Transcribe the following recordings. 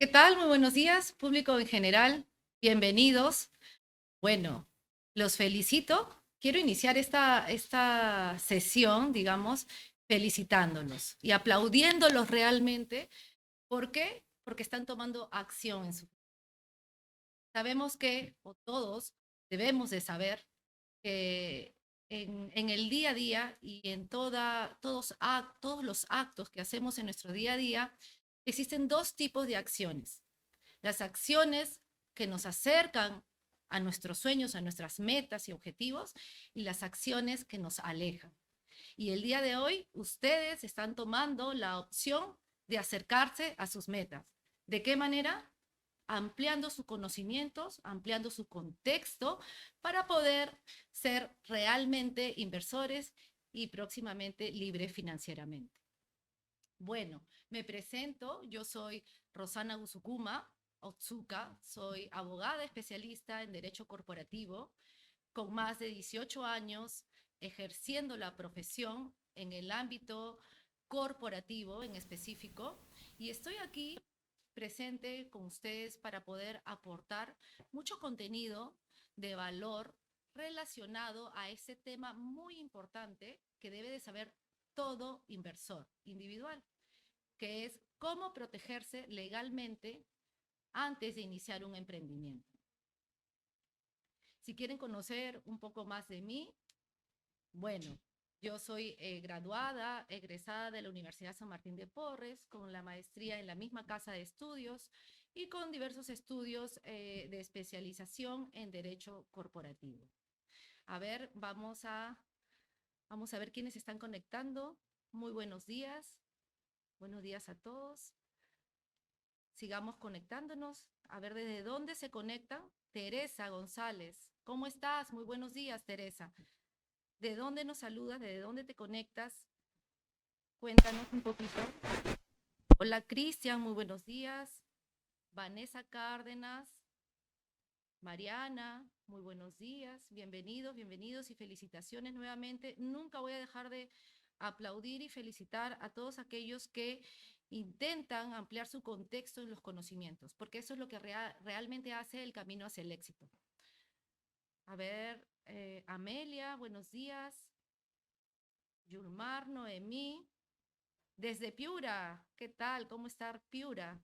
¿Qué tal? Muy buenos días, público en general. Bienvenidos. Bueno, los felicito. Quiero iniciar esta sesión, digamos, felicitándolos y aplaudiéndolos realmente. ¿Por qué? Porque están tomando acción en su... Sabemos que, o todos debemos de saber, que en el día a día y en todos los actos que hacemos en nuestro día a día, existen dos tipos de acciones. Las acciones que nos acercan a nuestros sueños, a nuestras metas y objetivos, y las acciones que nos alejan. Y el día de hoy ustedes están tomando la opción de acercarse a sus metas. ¿De qué manera? Ampliando sus conocimientos, ampliando su contexto para poder ser realmente inversores y próximamente libres financieramente. Bueno, me presento, yo soy Rosana Guzukuma Otsuka, soy abogada especialista en Derecho Corporativo, con más de 18 años ejerciendo la profesión en el ámbito corporativo en específico, y estoy aquí presente con ustedes para poder aportar mucho contenido de valor relacionado a ese tema muy importante que debe de saber todo inversor individual, que es cómo protegerse legalmente antes de iniciar un emprendimiento. Si quieren conocer un poco más de mí, bueno, yo soy graduada, egresada de la Universidad San Martín de Porres, con la maestría en la misma casa de estudios y con diversos estudios de especialización en Derecho Corporativo. A ver, vamos a ver quiénes están conectando. Muy buenos días a todos. Sigamos conectándonos. A ver desde dónde se conectan. Teresa González, ¿cómo estás? Muy buenos días, Teresa. ¿De dónde nos saludas? ¿De dónde te conectas? Cuéntanos un poquito. Hola, Cristian, muy buenos días. Vanessa Cárdenas, Mariana, muy buenos días. Bienvenidos, bienvenidos y felicitaciones nuevamente. Nunca voy a dejar de aplaudir y felicitar a todos aquellos que intentan ampliar su contexto en los conocimientos, porque eso es lo que realmente hace el camino hacia el éxito. A ver, Amelia, buenos días. Yulmar, Noemí, desde Piura, ¿qué tal? ¿Cómo está Piura?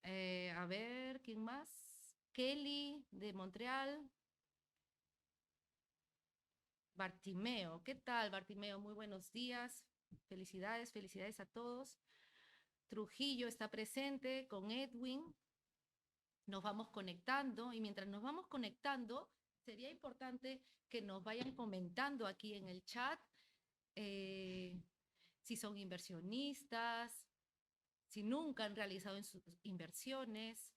A ver, ¿quién más? Kelly, de Montreal. Bartimeo, ¿qué tal, Bartimeo? Muy buenos días. Felicidades, felicidades a todos. Trujillo está presente con Edwin. Nos vamos conectando y mientras nos vamos conectando, sería importante que nos vayan comentando aquí en el chat eh, si son inversionistas, si nunca han realizado en sus inversiones,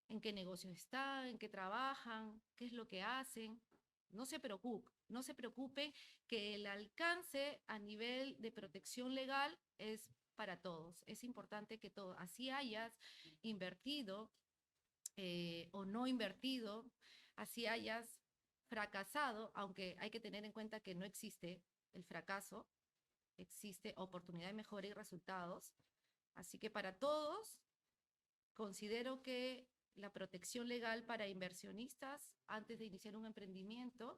en qué negocios están, en qué trabajan, qué es lo que hacen. No se preocupe que el alcance a nivel de protección legal es para todos. Es importante que todo, así hayas invertido o no invertido, así hayas fracasado, aunque hay que tener en cuenta que no existe el fracaso, existe oportunidad de mejora y resultados. Así que para todos, considero que la protección legal para inversionistas antes de iniciar un emprendimiento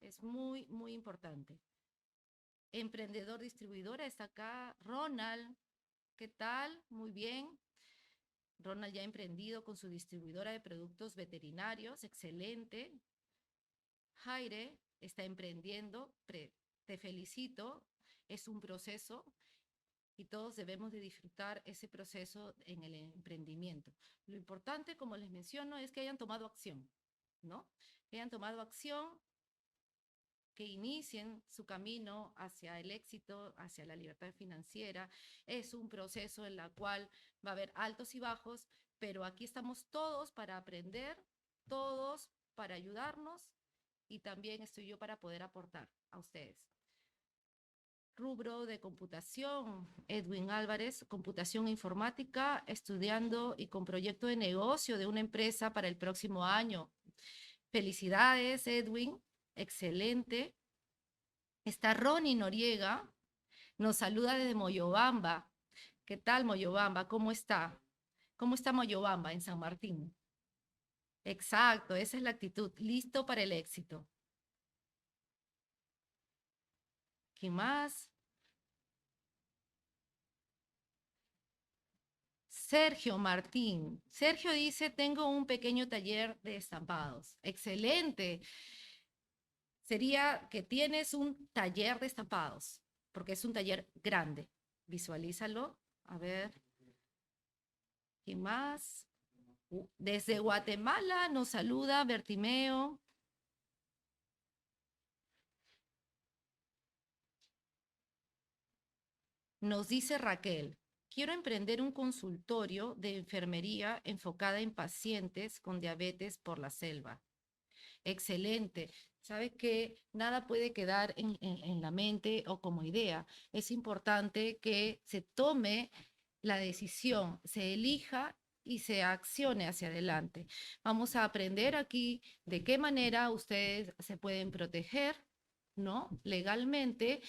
es muy, muy importante. Emprendedor distribuidora está acá. Ronald, ¿qué tal? Muy bien. Ronald ya ha emprendido con su distribuidora de productos veterinarios. Excelente. Jaire está emprendiendo. Te felicito. Es un proceso y todos debemos de disfrutar ese proceso en el emprendimiento. Lo importante, como les menciono, es que hayan tomado acción, ¿no? Que hayan tomado acción, que inicien su camino hacia el éxito, hacia la libertad financiera. Es un proceso en el cual va a haber altos y bajos, pero aquí estamos todos para aprender, todos para ayudarnos y también estoy yo para poder aportar a ustedes. Rubro de computación, Edwin Álvarez, computación e informática, estudiando y con proyecto de negocio de una empresa para el próximo año. Felicidades, Edwin, excelente. Está Ronnie Noriega, nos saluda desde Moyobamba. ¿Qué tal, Moyobamba? ¿Cómo está? ¿Cómo está Moyobamba en San Martín? Exacto, esa es la actitud. Listo para el éxito. ¿Quién más? Sergio Martín. Sergio dice, tengo un pequeño taller de estampados. Excelente. Sería que tienes un taller de estampados, porque es un taller grande. Visualízalo. A ver, ¿quién más? Desde Guatemala nos saluda Bertimeo. Nos dice Raquel, quiero emprender un consultorio de enfermería enfocada en pacientes con diabetes por la selva. Excelente. Sabe que nada puede quedar en la mente o como idea. Es importante que se tome la decisión, se elija y se accione hacia adelante. Vamos a aprender aquí de qué manera ustedes se pueden proteger, ¿no? Legalmente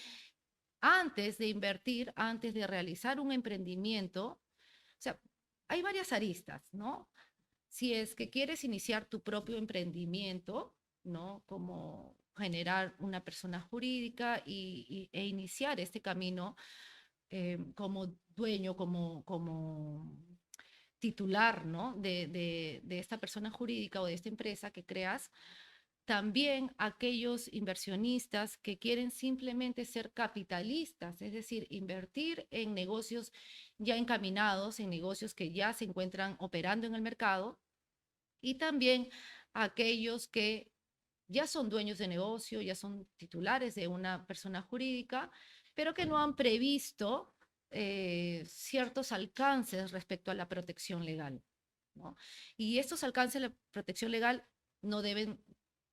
antes de invertir, antes de realizar un emprendimiento. O sea, hay varias aristas, ¿no? Si es que quieres iniciar tu propio emprendimiento, ¿no? Como generar una persona jurídica e iniciar este camino como dueño, como titular, ¿no? De esta persona jurídica o de esta empresa que creas. También aquellos inversionistas que quieren simplemente ser capitalistas, es decir, invertir en negocios ya encaminados, en negocios que ya se encuentran operando en el mercado, y también aquellos que ya son dueños de negocio, ya son titulares de una persona jurídica, pero que no han previsto ciertos alcances respecto a la protección legal, ¿no? Y estos alcances de la protección legal no deben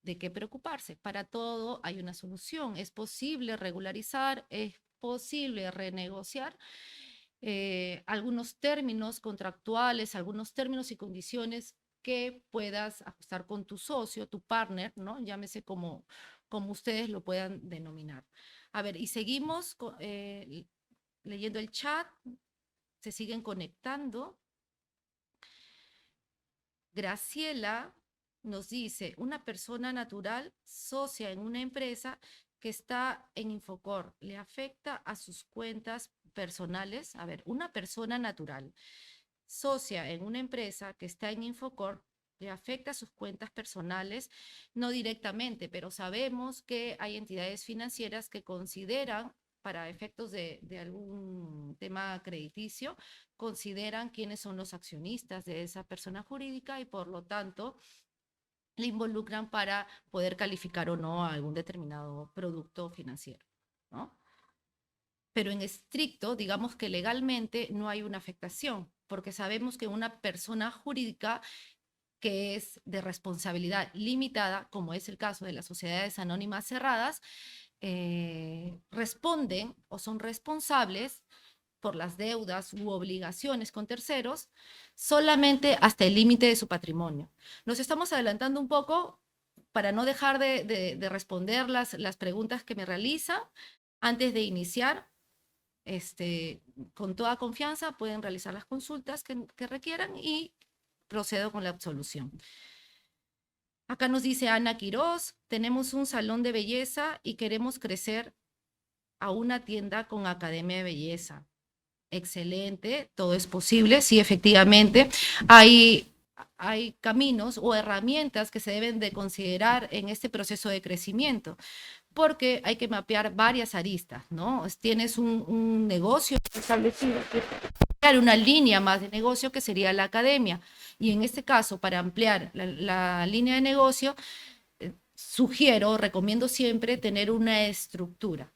de qué preocuparse. Para todo hay una solución. Es posible regularizar, es posible renegociar algunos términos contractuales, algunos términos y condiciones que puedas ajustar con tu socio, tu partner, ¿no? Llámese como ustedes lo puedan denominar. A ver, y seguimos leyendo el chat, se siguen conectando. Graciela nos dice, una persona natural socia en una empresa que está en Infocor, ¿le afecta a sus cuentas personales? A ver, una persona natural socia en una empresa que está en Infocor, ¿le afecta a sus cuentas personales? No directamente, pero sabemos que hay entidades financieras que consideran, para efectos de algún tema crediticio, consideran quiénes son los accionistas de esa persona jurídica y por lo tanto le involucran para poder calificar o no a algún determinado producto financiero, ¿no? Pero en estricto, digamos que legalmente no hay una afectación, porque sabemos que una persona jurídica que es de responsabilidad limitada, como es el caso de las sociedades anónimas cerradas, responden o son responsables por las deudas u obligaciones con terceros solamente hasta el límite de su patrimonio. Nos estamos adelantando un poco para no dejar de responder las preguntas que me realiza. Antes de iniciar, con toda confianza pueden realizar las consultas que requieran y procedo con la absolución. Acá nos dice Ana Quiroz, tenemos un salón de belleza y queremos crecer a una tienda con academia de belleza. Excelente, todo es posible, sí, efectivamente. Hay caminos o herramientas que se deben de considerar en este proceso de crecimiento, porque hay que mapear varias aristas, ¿no? Tienes un negocio establecido, una línea más de negocio que sería la academia. Y en este caso, para ampliar la línea de negocio, sugiero, recomiendo siempre tener una estructura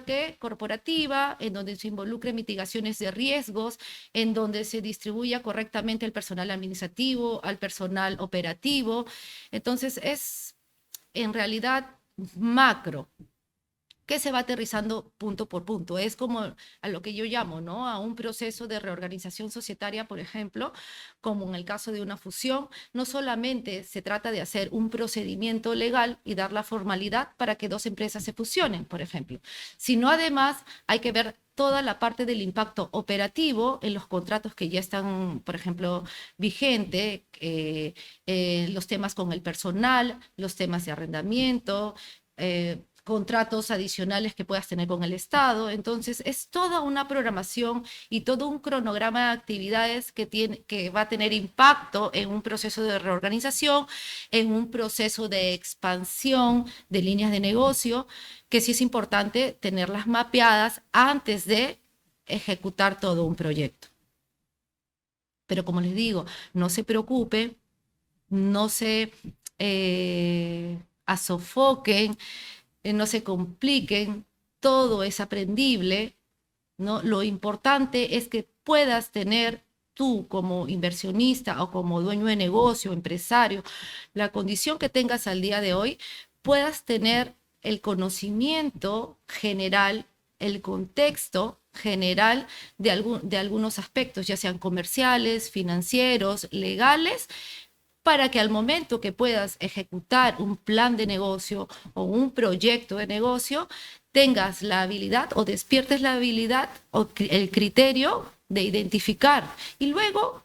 que corporativa, en donde se involucre mitigaciones de riesgos, en donde se distribuya correctamente el personal administrativo, al personal operativo. Entonces, es en realidad macro, que se va aterrizando punto por punto. Es como a lo que yo llamo, ¿no? A un proceso de reorganización societaria, por ejemplo, como en el caso de una fusión. No solamente se trata de hacer un procedimiento legal y dar la formalidad para que dos empresas se fusionen, por ejemplo, sino además hay que ver toda la parte del impacto operativo en los contratos que ya están, por ejemplo, vigentes, los temas con el personal, los temas de arrendamiento, contratos adicionales que puedas tener con el Estado. Entonces, es toda una programación y todo un cronograma de actividades que va a tener impacto en un proceso de reorganización, en un proceso de expansión de líneas de negocio, que sí es importante tenerlas mapeadas antes de ejecutar todo un proyecto. Pero como les digo, no se preocupen, no se asofoquen, no se compliquen, todo es aprendible, ¿no? Lo importante es que puedas tener tú como inversionista o como dueño de negocio, empresario, la condición que tengas al día de hoy, puedas tener el conocimiento general, el contexto general de algunos aspectos, ya sean comerciales, financieros, legales, para que al momento que puedas ejecutar un plan de negocio o un proyecto de negocio, tengas la habilidad o despiertes la habilidad o el criterio de identificar. Y luego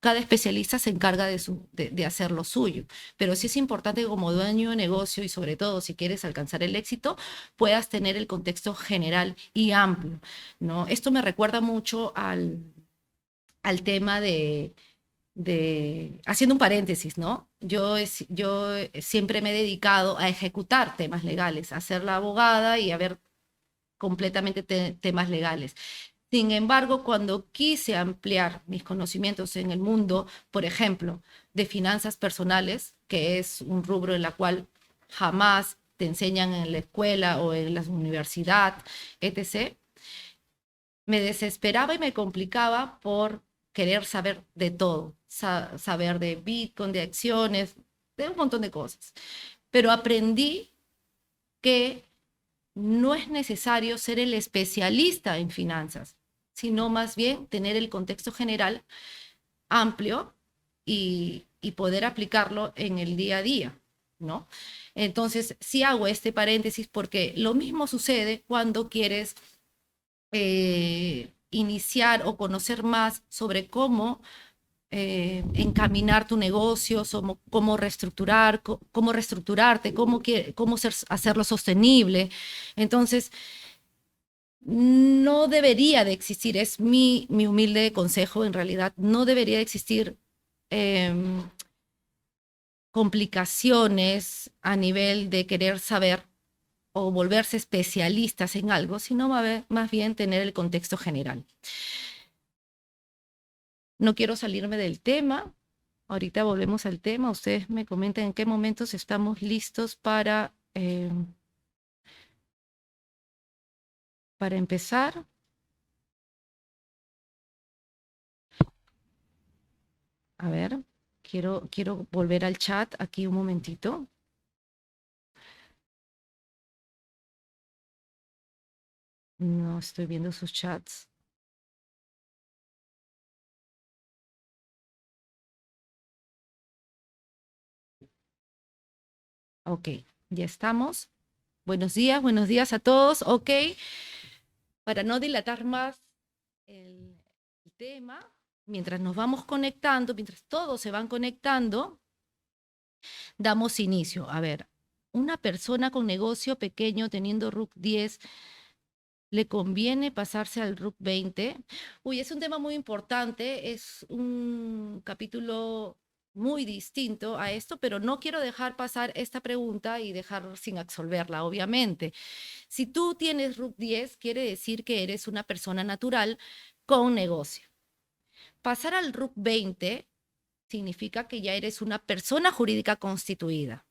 cada especialista se encarga de hacer lo suyo. Pero sí es importante que como dueño de negocio y sobre todo si quieres alcanzar el éxito, puedas tener el contexto general y amplio, ¿no? Esto me recuerda mucho al tema haciendo un paréntesis, ¿no? Yo siempre me he dedicado a ejecutar temas legales, a ser la abogada y a ver completamente temas legales. Sin embargo, cuando quise ampliar mis conocimientos en el mundo, por ejemplo, de finanzas personales, que es un rubro en la cual jamás te enseñan en la escuela o en la universidad, etc., me desesperaba y me complicaba por querer saber de todo, saber de Bitcoin, de acciones, de un montón de cosas. Pero aprendí que no es necesario ser el especialista en finanzas, sino más bien tener el contexto general amplio y poder aplicarlo en el día a día, ¿no? Entonces, sí hago este paréntesis porque lo mismo sucede cuando quieres iniciar o conocer más sobre cómo encaminar tu negocio, cómo reestructurar, cómo reestructurarte, cómo hacerlo sostenible. Entonces, no debería de existir, es mi humilde consejo en realidad, no debería de existir complicaciones a nivel de querer saber o volverse especialistas en algo, sino más bien tener el contexto general. No quiero salirme del tema. Ahorita volvemos al tema. Ustedes me comentan en qué momentos estamos listos para empezar. A ver, quiero volver al chat aquí un momentito. No estoy viendo sus chats. Ok, ya estamos. Buenos días a todos. Ok, para no dilatar más el tema, mientras nos vamos conectando, mientras todos se van conectando, damos inicio. A ver, una persona con negocio pequeño teniendo RUC 10, ¿le conviene pasarse al RUC 20? Uy, es un tema muy importante, es un capítulo muy distinto a esto, pero no quiero dejar pasar esta pregunta y dejar sin absolverla, obviamente. Si tú tienes RUC 10, quiere decir que eres una persona natural con negocio. Pasar al RUC 20 significa que ya eres una persona jurídica constituida.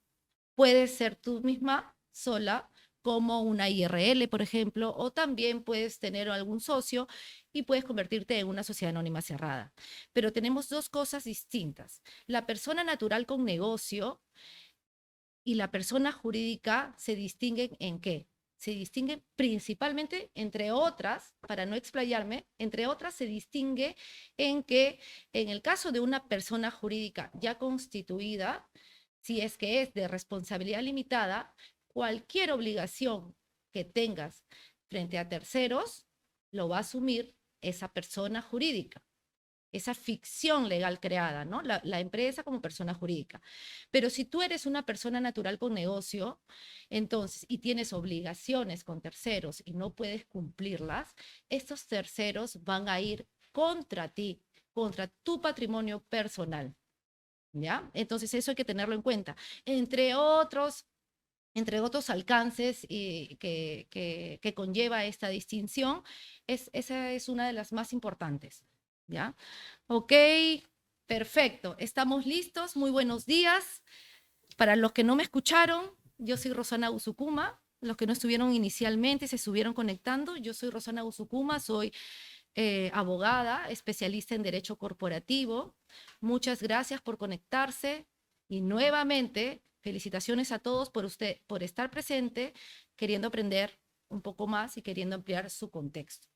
Puedes ser tú misma sola, como una IRL, por ejemplo, o también puedes tener algún socio y puedes convertirte en una sociedad anónima cerrada. Pero tenemos dos cosas distintas. La persona natural con negocio y la persona jurídica se distinguen ¿en qué? Se distinguen principalmente, entre otras, para no explayarme, entre otras se distingue en que en el caso de una persona jurídica ya constituida, si es que es de responsabilidad limitada, cualquier obligación que tengas frente a terceros lo va a asumir esa persona jurídica, esa ficción legal creada, ¿no? La empresa como persona jurídica. Pero si tú eres una persona natural con negocio, entonces, y tienes obligaciones con terceros y no puedes cumplirlas, estos terceros van a ir contra ti, contra tu patrimonio personal, ¿ya? Entonces, eso hay que tenerlo en cuenta. Entre otros alcances que conlleva esta distinción, esa es una de las más importantes, ¿ya? Ok, perfecto. Estamos listos. Muy buenos días. Para los que no me escucharon, yo soy Rosana Usucuma. Los que no estuvieron inicialmente se estuvieron conectando. Yo soy Rosana Usucuma, soy abogada, especialista en derecho corporativo. Muchas gracias por conectarse y nuevamente felicitaciones a todos por estar presente, queriendo aprender un poco más y queriendo ampliar su contexto.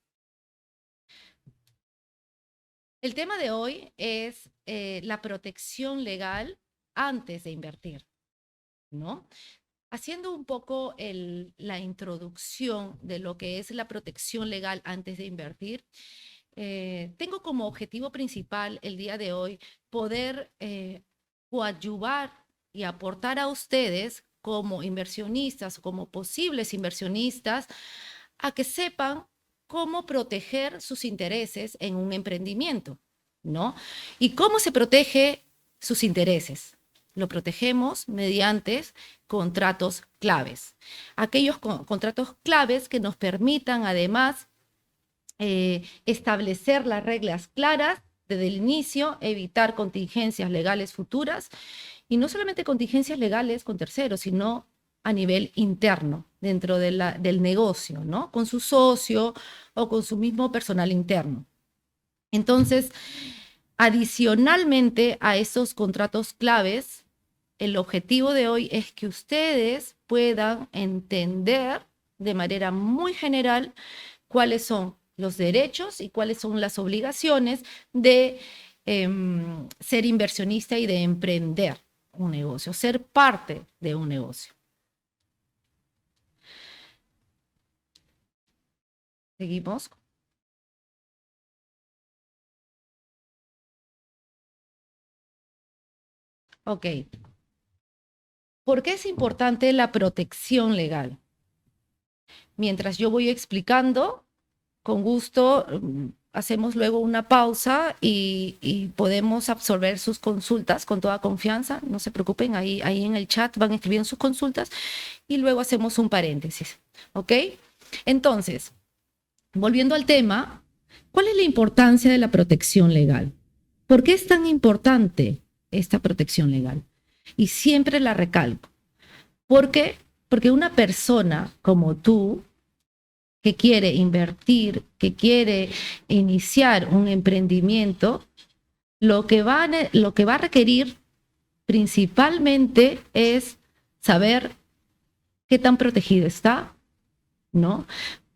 El tema de hoy es la protección legal antes de invertir, ¿no? Haciendo un poco la introducción de lo que es la protección legal antes de invertir, tengo como objetivo principal el día de hoy poder coadyuvar y aportar a ustedes como inversionistas, como posibles inversionistas, a que sepan cómo proteger sus intereses en un emprendimiento, ¿no? ¿Y cómo se protege sus intereses? Lo protegemos mediante contratos claves. Aquellos contratos claves que nos permitan además establecer las reglas claras desde el inicio, evitar contingencias legales futuras y no solamente contingencias legales con terceros, sino a nivel interno, dentro del negocio, ¿no? Con su socio o con su mismo personal interno. Entonces, adicionalmente a esos contratos claves, el objetivo de hoy es que ustedes puedan entender de manera muy general cuáles son los derechos y cuáles son las obligaciones de ser inversionista y de emprender un negocio, ser parte de un negocio. Seguimos. Ok. ¿Por qué es importante la protección legal? Mientras yo voy explicando, con gusto hacemos luego una pausa y podemos absorber sus consultas con toda confianza. No se preocupen, ahí en el chat van escribiendo sus consultas y luego hacemos un paréntesis. ¿Ok? Entonces, volviendo al tema, ¿cuál es la importancia de la protección legal? ¿Por qué es tan importante esta protección legal? Y siempre la recalco. ¿Por qué? Porque una persona como tú, que quiere invertir, que quiere iniciar un emprendimiento, lo que va a requerir principalmente es saber qué tan protegido está, ¿no?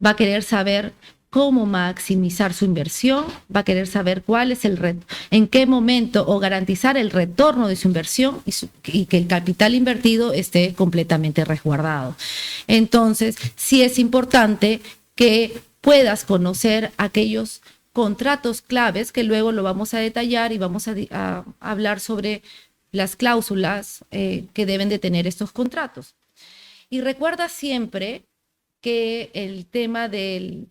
Va a querer saber cómo maximizar su inversión, va a querer saber cuál es en qué momento o garantizar el retorno de su inversión y que el capital invertido esté completamente resguardado. Entonces, sí es importante que puedas conocer aquellos contratos claves que luego lo vamos a detallar y vamos a hablar sobre las cláusulas que deben de tener estos contratos. Y recuerda siempre que el tema de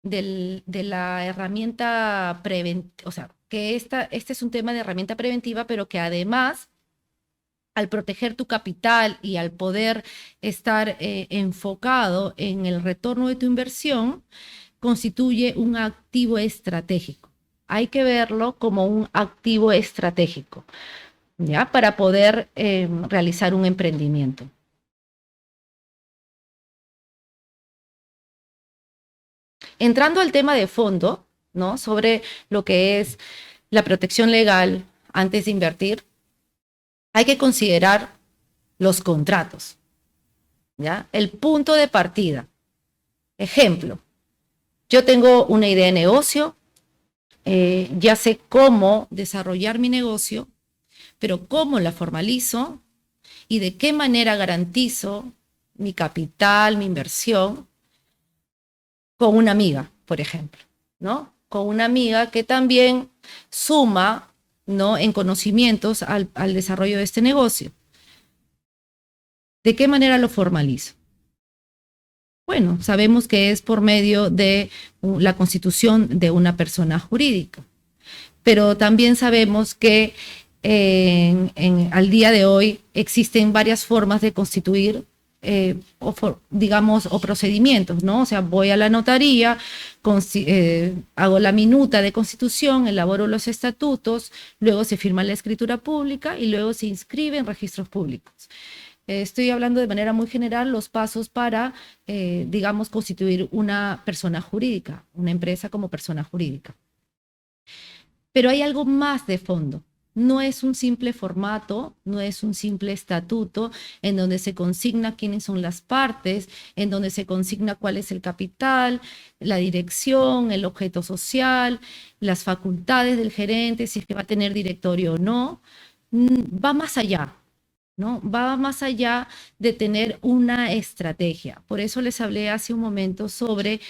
la herramienta preventiva, o sea, que este es un tema de herramienta preventiva, pero que además, al proteger tu capital y al poder estar enfocado en el retorno de tu inversión, constituye un activo estratégico. Hay que verlo como un activo estratégico, ¿ya? Para poder realizar un emprendimiento. Entrando al tema de fondo, ¿no? Sobre lo que es la protección legal antes de invertir, hay que considerar los contratos, ¿ya? El punto de partida. Ejemplo, yo tengo una idea de negocio, ya sé cómo desarrollar mi negocio, pero cómo la formalizo y de qué manera garantizo mi capital, mi inversión con una amiga, por ejemplo, ¿no? Con una amiga que también suma, ¿no?, en conocimientos al desarrollo de este negocio. ¿De qué manera lo formalizo? Bueno, sabemos que es por medio de la constitución de una persona jurídica, pero también sabemos que al día de hoy existen varias formas de constituir digamos, o procedimientos, ¿no? O sea, voy a la notaría, hago la minuta de constitución, elaboro los estatutos, luego se firma la escritura pública y luego se inscribe en registros públicos. Estoy hablando de manera muy general los pasos para, digamos, constituir una persona jurídica, una empresa como persona jurídica. Pero hay algo más de fondo. No es un simple formato, no es un simple estatuto en donde se consigna quiénes son las partes, en donde se consigna cuál es el capital, la dirección, el objeto social, las facultades del gerente, si es que va a tener directorio o no. Va más allá, ¿no? Va más allá de tener una estrategia. Por eso les hablé hace un momento sobre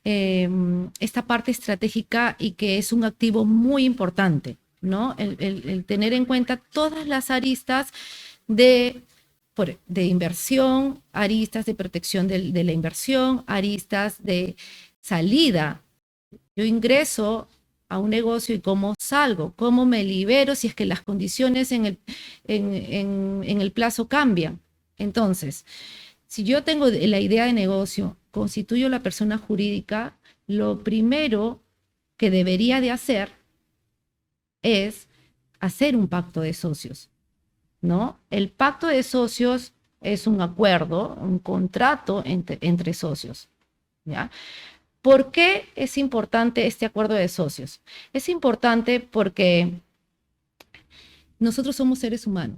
esta parte estratégica y que es un activo muy importante, ¿no? El tener en cuenta todas las aristas de inversión, aristas de protección de la inversión, aristas de salida. Yo ingreso a un negocio y cómo salgo, cómo me libero si es que las condiciones en el plazo cambian. Entonces, si yo tengo la idea de negocio, constituyo la persona jurídica, lo primero que debería de hacer es hacer un pacto de socios, ¿no? El pacto de socios es un acuerdo, un contrato entre socios, ¿ya? ¿Por qué es importante este acuerdo de socios? Es importante porque nosotros somos seres humanos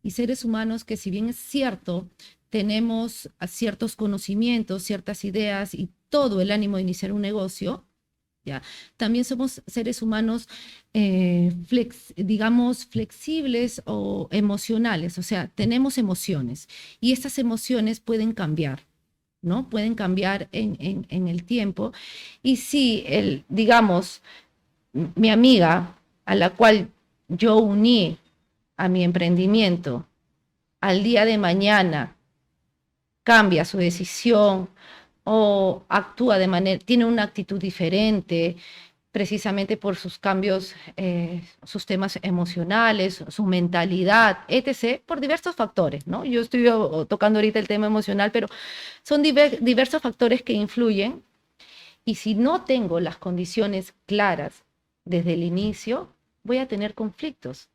y seres humanos que, si bien es cierto, tenemos ciertos conocimientos, ciertas ideas y todo el ánimo de iniciar un negocio, ¿ya? También somos seres humanos, digamos, flexibles o emocionales, o sea, tenemos emociones y estas emociones pueden cambiar, ¿no? Pueden cambiar en el tiempo. Y si, digamos, mi amiga a la cual yo uní a mi emprendimiento, al día de mañana cambia su decisión o actúa de manera, tiene una actitud diferente, precisamente por sus cambios, sus temas emocionales, su mentalidad, etc., por diversos factores, ¿no? Yo estoy tocando ahorita el tema emocional, pero son diversos factores que influyen, y si no tengo las condiciones claras desde el inicio, voy a tener conflictos.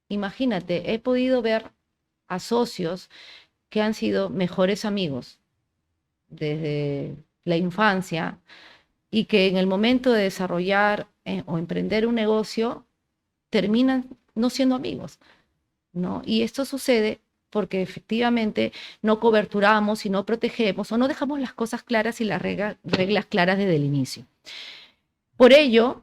Imagínate, he podido ver a socios que han sido mejores amigos desde la infancia y que en el momento de desarrollar o emprender un negocio terminan no siendo amigos, ¿no? Y esto sucede porque efectivamente no coberturamos y no protegemos o no dejamos las cosas claras y las reglas claras desde el inicio. Por ello,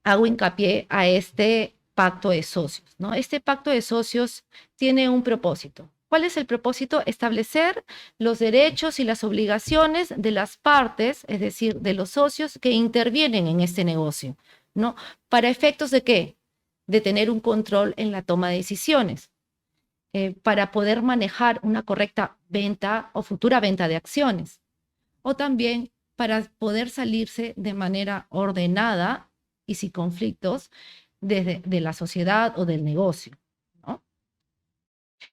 hago hincapié a este pacto de socios, ¿no? Este pacto de socios tiene un propósito. ¿Cuál es el propósito? Establecer los derechos y las obligaciones de las partes, es decir, de los socios que intervienen en este negocio, ¿no? ¿Para efectos de qué? De tener un control en la toma de decisiones, para poder manejar una correcta venta o futura venta de acciones, o también para poder salirse de manera ordenada y sin conflictos de la sociedad o del negocio, ¿no?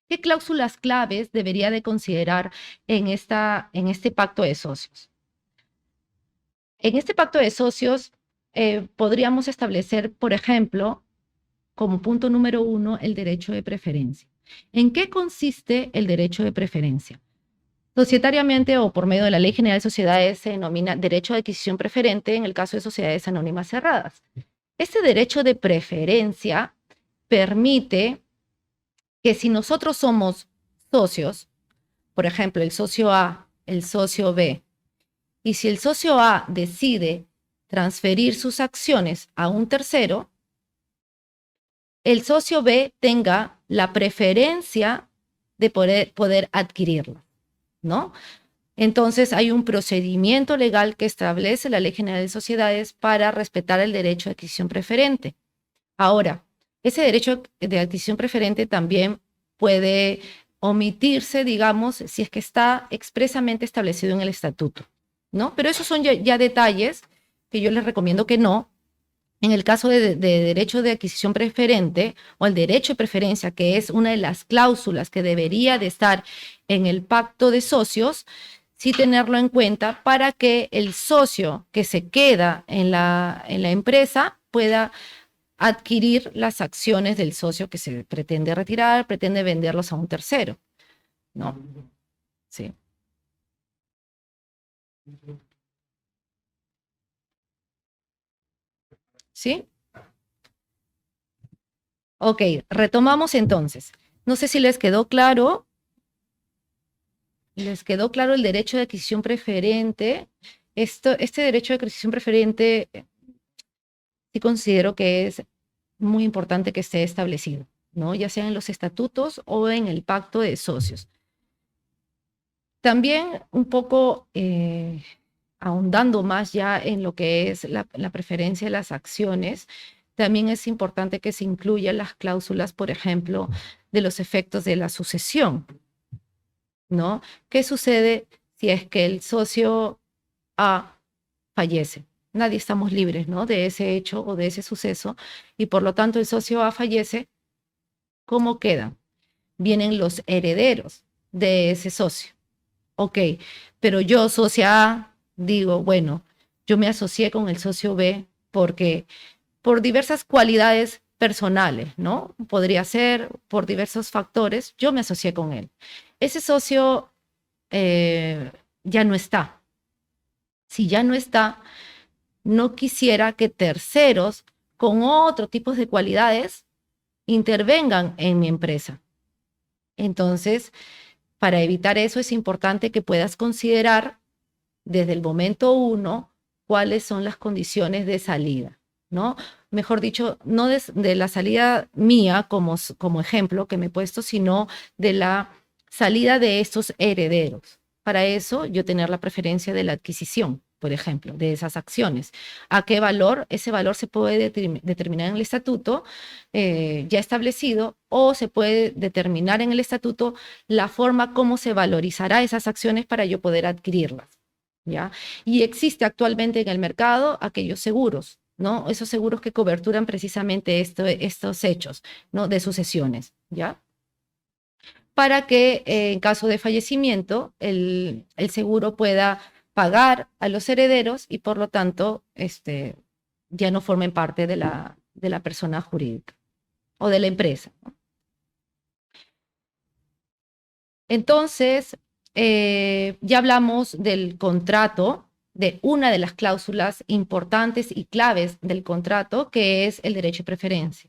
¿Qué cláusulas claves debería de considerar en este pacto de socios? En este pacto de socios podríamos establecer, por ejemplo, como punto número 1, el derecho de preferencia. ¿En qué consiste el derecho de preferencia? Societariamente o por medio de la Ley General de Sociedades se denomina derecho de adquisición preferente en el caso de sociedades anónimas cerradas. Este derecho de preferencia permite que, si nosotros somos socios, por ejemplo, el socio A, el socio B, y si el socio A decide transferir sus acciones a un tercero, el socio B tenga la preferencia de poder adquirirlo, ¿no? Entonces hay un procedimiento legal que establece la Ley General de Sociedades para respetar el derecho de adquisición preferente. Ahora, ese derecho de adquisición preferente también puede omitirse, digamos, si es que está expresamente establecido en el estatuto, ¿no? Pero esos son ya detalles que yo les recomiendo que no. En el caso de derecho de adquisición preferente o el derecho de preferencia, que es una de las cláusulas que debería de estar en el pacto de socios, sí tenerlo en cuenta para que el socio que se queda en la empresa pueda adquirir las acciones del socio que se pretende retirar, pretende venderlos a un tercero, ¿no? Sí. ¿Sí? Ok, retomamos entonces. No sé si les quedó claro. ¿Les quedó claro el derecho de adquisición preferente? Este derecho de adquisición preferente sí considero que es muy importante que esté establecido, ¿no? Ya sea en los estatutos o en el pacto de socios. También un poco ahondando más ya en lo que es la preferencia de las acciones, también es importante que se incluyan las cláusulas, por ejemplo, de los efectos de la sucesión, ¿no? ¿Qué sucede si es que el socio A fallece? Nadie estamos libres, ¿no? De ese hecho o de ese suceso, y por lo tanto el socio A fallece. ¿Cómo quedan? Vienen los herederos de ese socio. Ok, pero yo, socia A, digo, bueno, yo me asocié con el socio B porque por diversas cualidades personales, ¿no? Podría ser por diversos factores, yo me asocié con él. Ese socio ya no está. Si ya no está, no quisiera que terceros con otro tipo de cualidades intervengan en mi empresa. Entonces, para evitar eso es importante que puedas considerar desde el momento uno cuáles son las condiciones de salida, ¿no? Mejor dicho, no de la salida mía como ejemplo que me he puesto, sino de la salida de estos herederos. Para eso, yo tener la preferencia de la adquisición, por ejemplo, de esas acciones. ¿A qué valor? Ese valor se puede determinar en el estatuto ya establecido, o se puede determinar en el estatuto la forma como se valorizará esas acciones para yo poder adquirirlas, ¿ya? Y existe actualmente en el mercado aquellos seguros, ¿no? Esos seguros que coberturan precisamente estos hechos, ¿no? De sucesiones, ¿ya? Para que en caso de fallecimiento el seguro pueda pagar a los herederos y por lo tanto ya no formen parte de la persona jurídica o de la empresa, ¿no? Entonces, ya hablamos del contrato, de una de las cláusulas importantes y claves del contrato, que es el derecho de preferencia.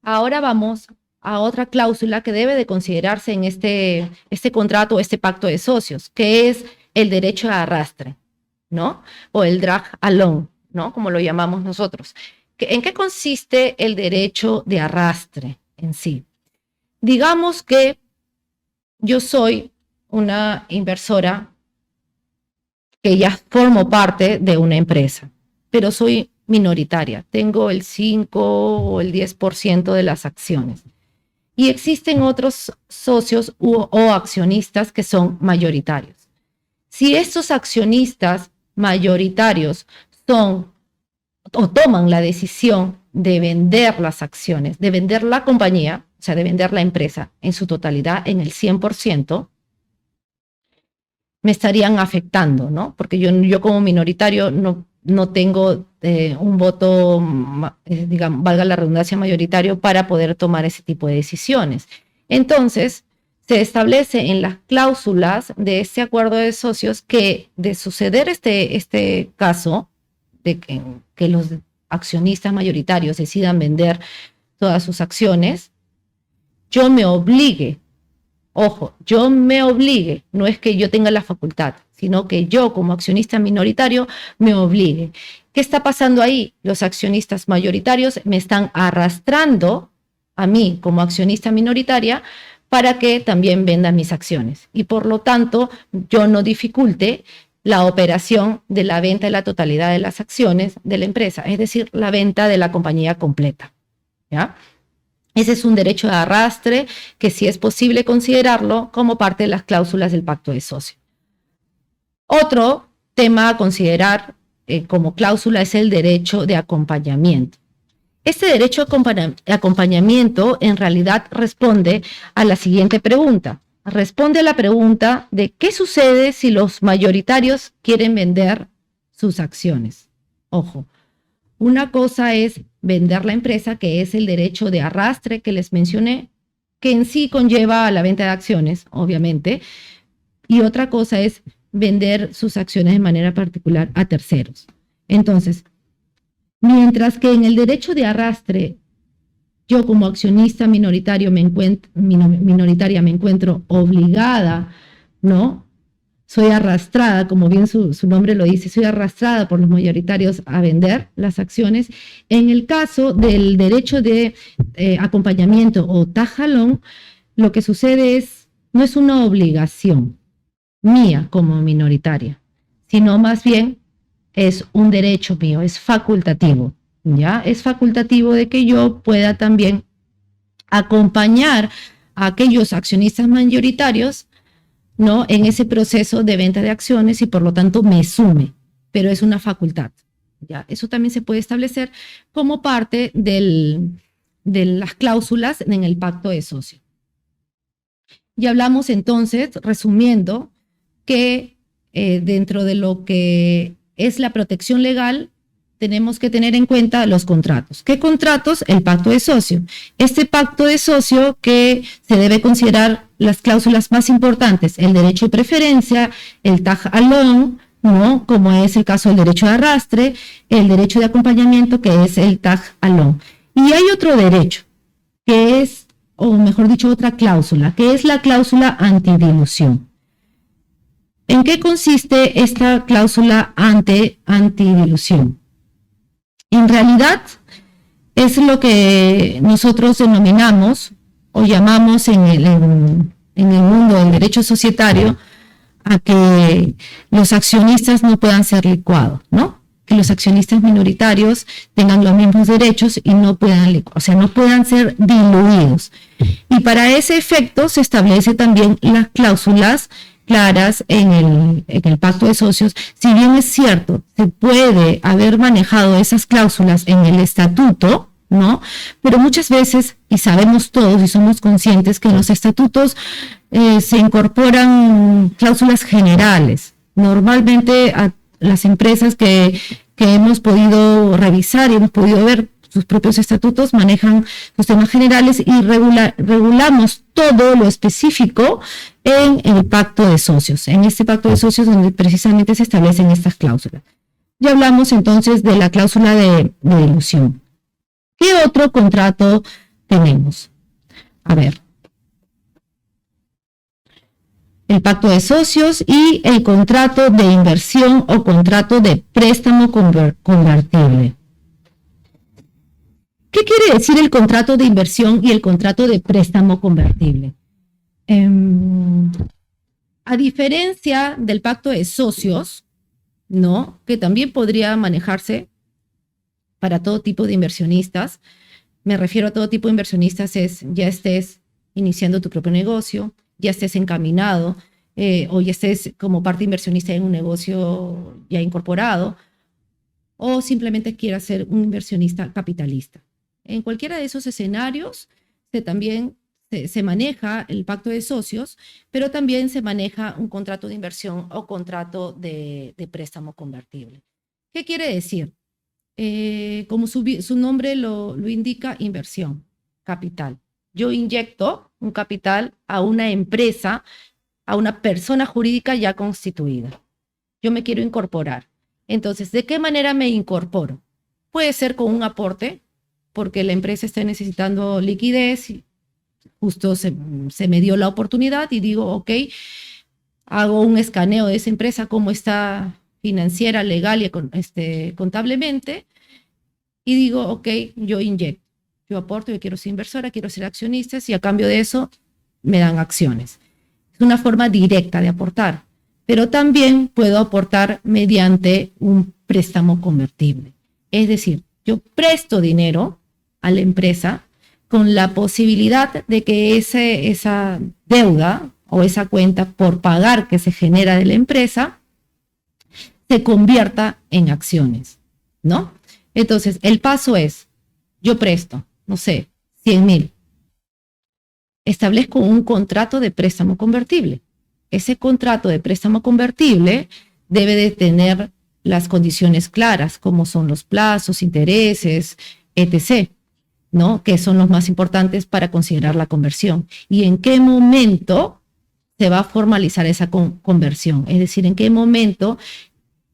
Ahora vamos a otra cláusula que debe de considerarse en este contrato, este pacto de socios, que es el derecho de arrastre, ¿no? O el drag along, ¿no? Como lo llamamos nosotros. ¿En qué consiste el derecho de arrastre en sí? Digamos que yo soy una inversora que ya formo parte de una empresa, pero soy minoritaria, tengo el 5 o el 10% de las acciones. Y existen otros socios o accionistas que son mayoritarios. Si estos accionistas mayoritarios son o toman la decisión de vender las acciones, de vender la compañía, o sea, de vender la empresa en su totalidad, en el 100%, me estarían afectando, ¿no? Porque yo como minoritario no tengo un voto, digamos, valga la redundancia, mayoritario para poder tomar ese tipo de decisiones. Entonces, se establece en las cláusulas de este acuerdo de socios que de suceder este caso, de que los accionistas mayoritarios decidan vender todas sus acciones, yo me obligue. Ojo, yo me obligue, no es que yo tenga la facultad, sino que yo como accionista minoritario me obligue. ¿Qué está pasando ahí? Los accionistas mayoritarios me están arrastrando a mí como accionista minoritaria para que también vendan mis acciones. Y por lo tanto, yo no dificulte la operación de la venta de la totalidad de las acciones de la empresa, es decir, la venta de la compañía completa. ¿Ya? Ese es un derecho de arrastre que sí es posible considerarlo como parte de las cláusulas del pacto de socio. Otro tema a considerar como cláusula es el derecho de acompañamiento. Este derecho de acompañamiento en realidad responde a la siguiente pregunta. Responde a la pregunta de qué sucede si los mayoritarios quieren vender sus acciones. Ojo, una cosa es vender la empresa, que es el derecho de arrastre que les mencioné, que en sí conlleva a la venta de acciones, obviamente, y otra cosa es vender sus acciones de manera particular a terceros. Entonces, mientras que en el derecho de arrastre, yo como accionista minoritaria me encuentro obligada, ¿no? Soy arrastrada, como bien su nombre lo dice, soy arrastrada por los mayoritarios a vender las acciones. En el caso del derecho de acompañamiento o tajalón, lo que sucede es, no es una obligación mía como minoritaria, sino más bien es un derecho mío, es facultativo, ¿ya? Es facultativo de que yo pueda también acompañar a aquellos accionistas mayoritarios, ¿no? En ese proceso de venta de acciones y por lo tanto me sume, pero es una facultad, ¿ya? Eso también se puede establecer como parte de las cláusulas en el pacto de socio. Y hablamos entonces, resumiendo, que dentro de lo que es la protección legal, tenemos que tener en cuenta los contratos. ¿Qué contratos? El pacto de socio. Este pacto de socio que se debe considerar las cláusulas más importantes, el derecho de preferencia, el tag along, ¿no? Como es el caso del derecho de arrastre, el derecho de acompañamiento, que es el tag along. Y hay otro derecho, que es, o mejor dicho, otra cláusula, que es la cláusula antidilución. ¿En qué consiste esta cláusula antidilución? En realidad es lo que nosotros denominamos o llamamos en el mundo del derecho societario a que los accionistas no puedan ser licuados, ¿no? Que los accionistas minoritarios tengan los mismos derechos y no puedan, o sea, no puedan ser diluidos. Y para ese efecto se establece también las cláusulas claras en el pacto de socios. Si bien es cierto, se puede haber manejado esas cláusulas en el estatuto, ¿no? Pero muchas veces, y sabemos todos y somos conscientes que en los estatutos se incorporan cláusulas generales. Normalmente a las empresas que hemos podido revisar y hemos podido ver sus propios estatutos manejan los temas generales y regulamos todo lo específico en el pacto de socios, en este pacto de socios donde precisamente se establecen estas cláusulas. Ya hablamos entonces de la cláusula de dilución. ¿Qué otro contrato tenemos? A ver. El pacto de socios y el contrato de inversión o contrato de préstamo convertible. ¿Qué quiere decir el contrato de inversión y el contrato de préstamo convertible? A diferencia del pacto de socios, ¿no? Que también podría manejarse para todo tipo de inversionistas. Me refiero a todo tipo de inversionistas, ya estés iniciando tu propio negocio, ya estés encaminado o ya estés como parte inversionista en un negocio ya incorporado o simplemente quieras ser un inversionista capitalista. En cualquiera de esos escenarios también se maneja el pacto de socios, pero también se maneja un contrato de inversión o contrato de préstamo convertible. ¿Qué quiere decir? Como su nombre lo indica, inversión, capital. Yo inyecto un capital a una empresa, a una persona jurídica ya constituida. Yo me quiero incorporar. Entonces, ¿de qué manera me incorporo? Puede ser con un aporte, porque la empresa está necesitando liquidez, y justo se me dio la oportunidad y digo, ok, hago un escaneo de esa empresa, cómo está financiera, legal y contablemente, y digo, ok, yo inyecto, yo aporto, yo quiero ser inversora, quiero ser accionista, y a cambio de eso me dan acciones. Es una forma directa de aportar, pero también puedo aportar mediante un préstamo convertible. Es decir, yo presto dinero a la empresa con la posibilidad de que esa deuda o esa cuenta por pagar que se genera de la empresa se convierta en acciones, ¿no? Entonces, el paso es, yo presto, no sé, 100.000. Establezco un contrato de préstamo convertible. Ese contrato de préstamo convertible debe de tener las condiciones claras, como son los plazos, intereses, etc., ¿no? Que son los más importantes para considerar la conversión. ¿Y en qué momento se va a formalizar esa conversión? Es decir, en qué momento,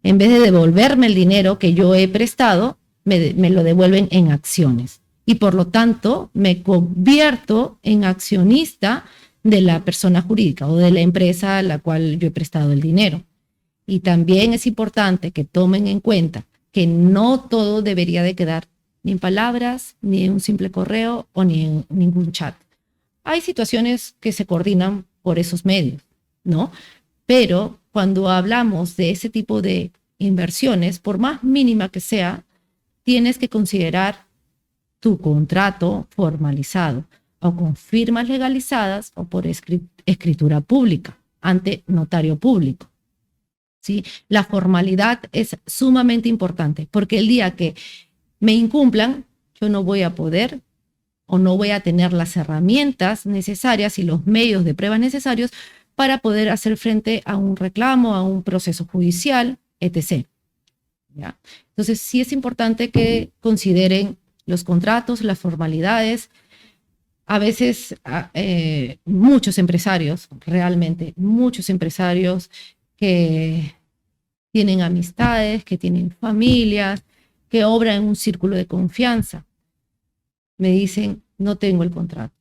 en vez de devolverme el dinero que yo he prestado, me lo devuelven en acciones. Y por lo tanto, me convierto en accionista de la persona jurídica o de la empresa a la cual yo he prestado el dinero. Y también es importante que tomen en cuenta que no todo debería de quedar ni en palabras, ni en un simple correo o ni en ningún chat. Hay situaciones que se coordinan por esos medios, ¿no? Pero cuando hablamos de ese tipo de inversiones, por más mínima que sea, tienes que considerar tu contrato formalizado o con firmas legalizadas o por escritura pública ante notario público. ¿Sí? La formalidad es sumamente importante porque el día que me incumplan, yo no voy a poder o no voy a tener las herramientas necesarias y los medios de prueba necesarios para poder hacer frente a un reclamo, a un proceso judicial, etc. ¿Ya? Entonces, sí es importante que consideren los contratos, las formalidades. A veces muchos empresarios, realmente muchos empresarios que tienen amistades, que tienen familias, que obran en un círculo de confianza, me dicen, no tengo el contrato.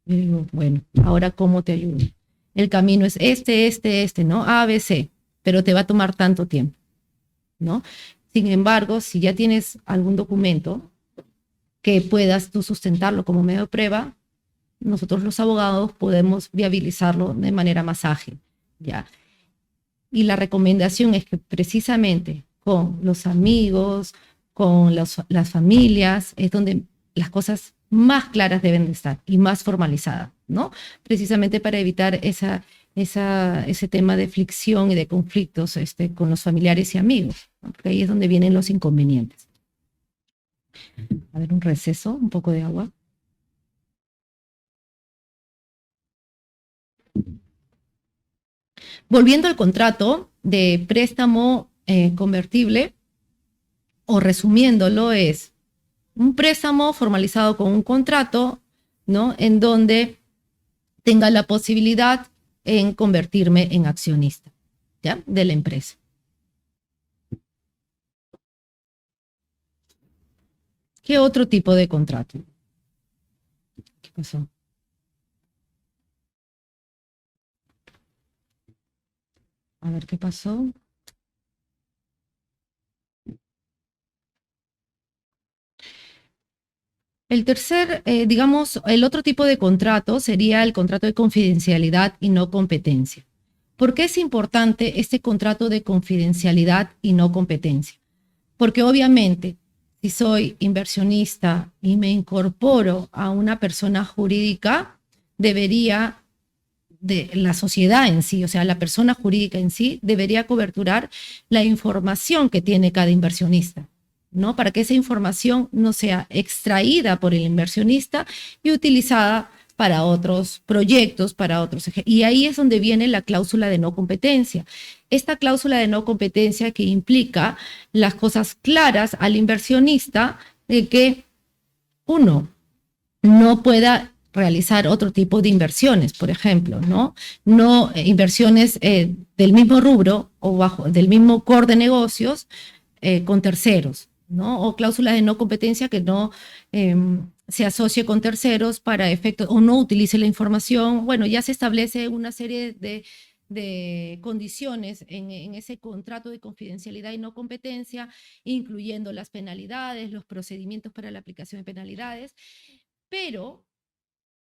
Yo digo, bueno, ahora ¿cómo te ayudo? El camino es este, ¿no? A, B, C, pero te va a tomar tanto tiempo, ¿no? Sin embargo, si ya tienes algún documento que puedas tú sustentarlo como medio de prueba, nosotros los abogados podemos viabilizarlo de manera más ágil, ¿ya? Y la recomendación es que precisamente con los amigos, con las familias, es donde las cosas más claras deben de estar y más formalizadas, ¿no? Precisamente para evitar ese tema de fricción y de conflictos con los familiares y amigos, ¿no? Porque ahí es donde vienen los inconvenientes. A ver, un receso, un poco de agua. Volviendo al contrato de préstamo convertible, o resumiéndolo, es un préstamo formalizado con un contrato, ¿no? En donde tenga la posibilidad en convertirme en accionista, ¿ya? De la empresa. ¿Qué otro tipo de contrato? ¿Qué pasó? A ver qué pasó. El tercer, digamos, el otro tipo de contrato sería el contrato de confidencialidad y no competencia. ¿Por qué es importante este contrato de confidencialidad y no competencia? Porque obviamente, si soy inversionista y me incorporo a una persona jurídica, debería de la sociedad en sí, o sea, la persona jurídica en sí, debería coberturar la información que tiene cada inversionista, ¿no? Para que esa información no sea extraída por el inversionista y utilizada para otros proyectos, para otros. Y ahí es donde viene la cláusula de no competencia. Esta cláusula de no competencia que implica las cosas claras al inversionista de que uno no pueda realizar otro tipo de inversiones, por ejemplo, ¿no? No inversiones del mismo rubro o del mismo core de negocios con terceros, ¿no? O cláusulas de no competencia que no se asocie con terceros para efectos o no utilice la información. Bueno, ya se establece una serie de condiciones en ese contrato de confidencialidad y no competencia, incluyendo las penalidades, los procedimientos para la aplicación de penalidades, pero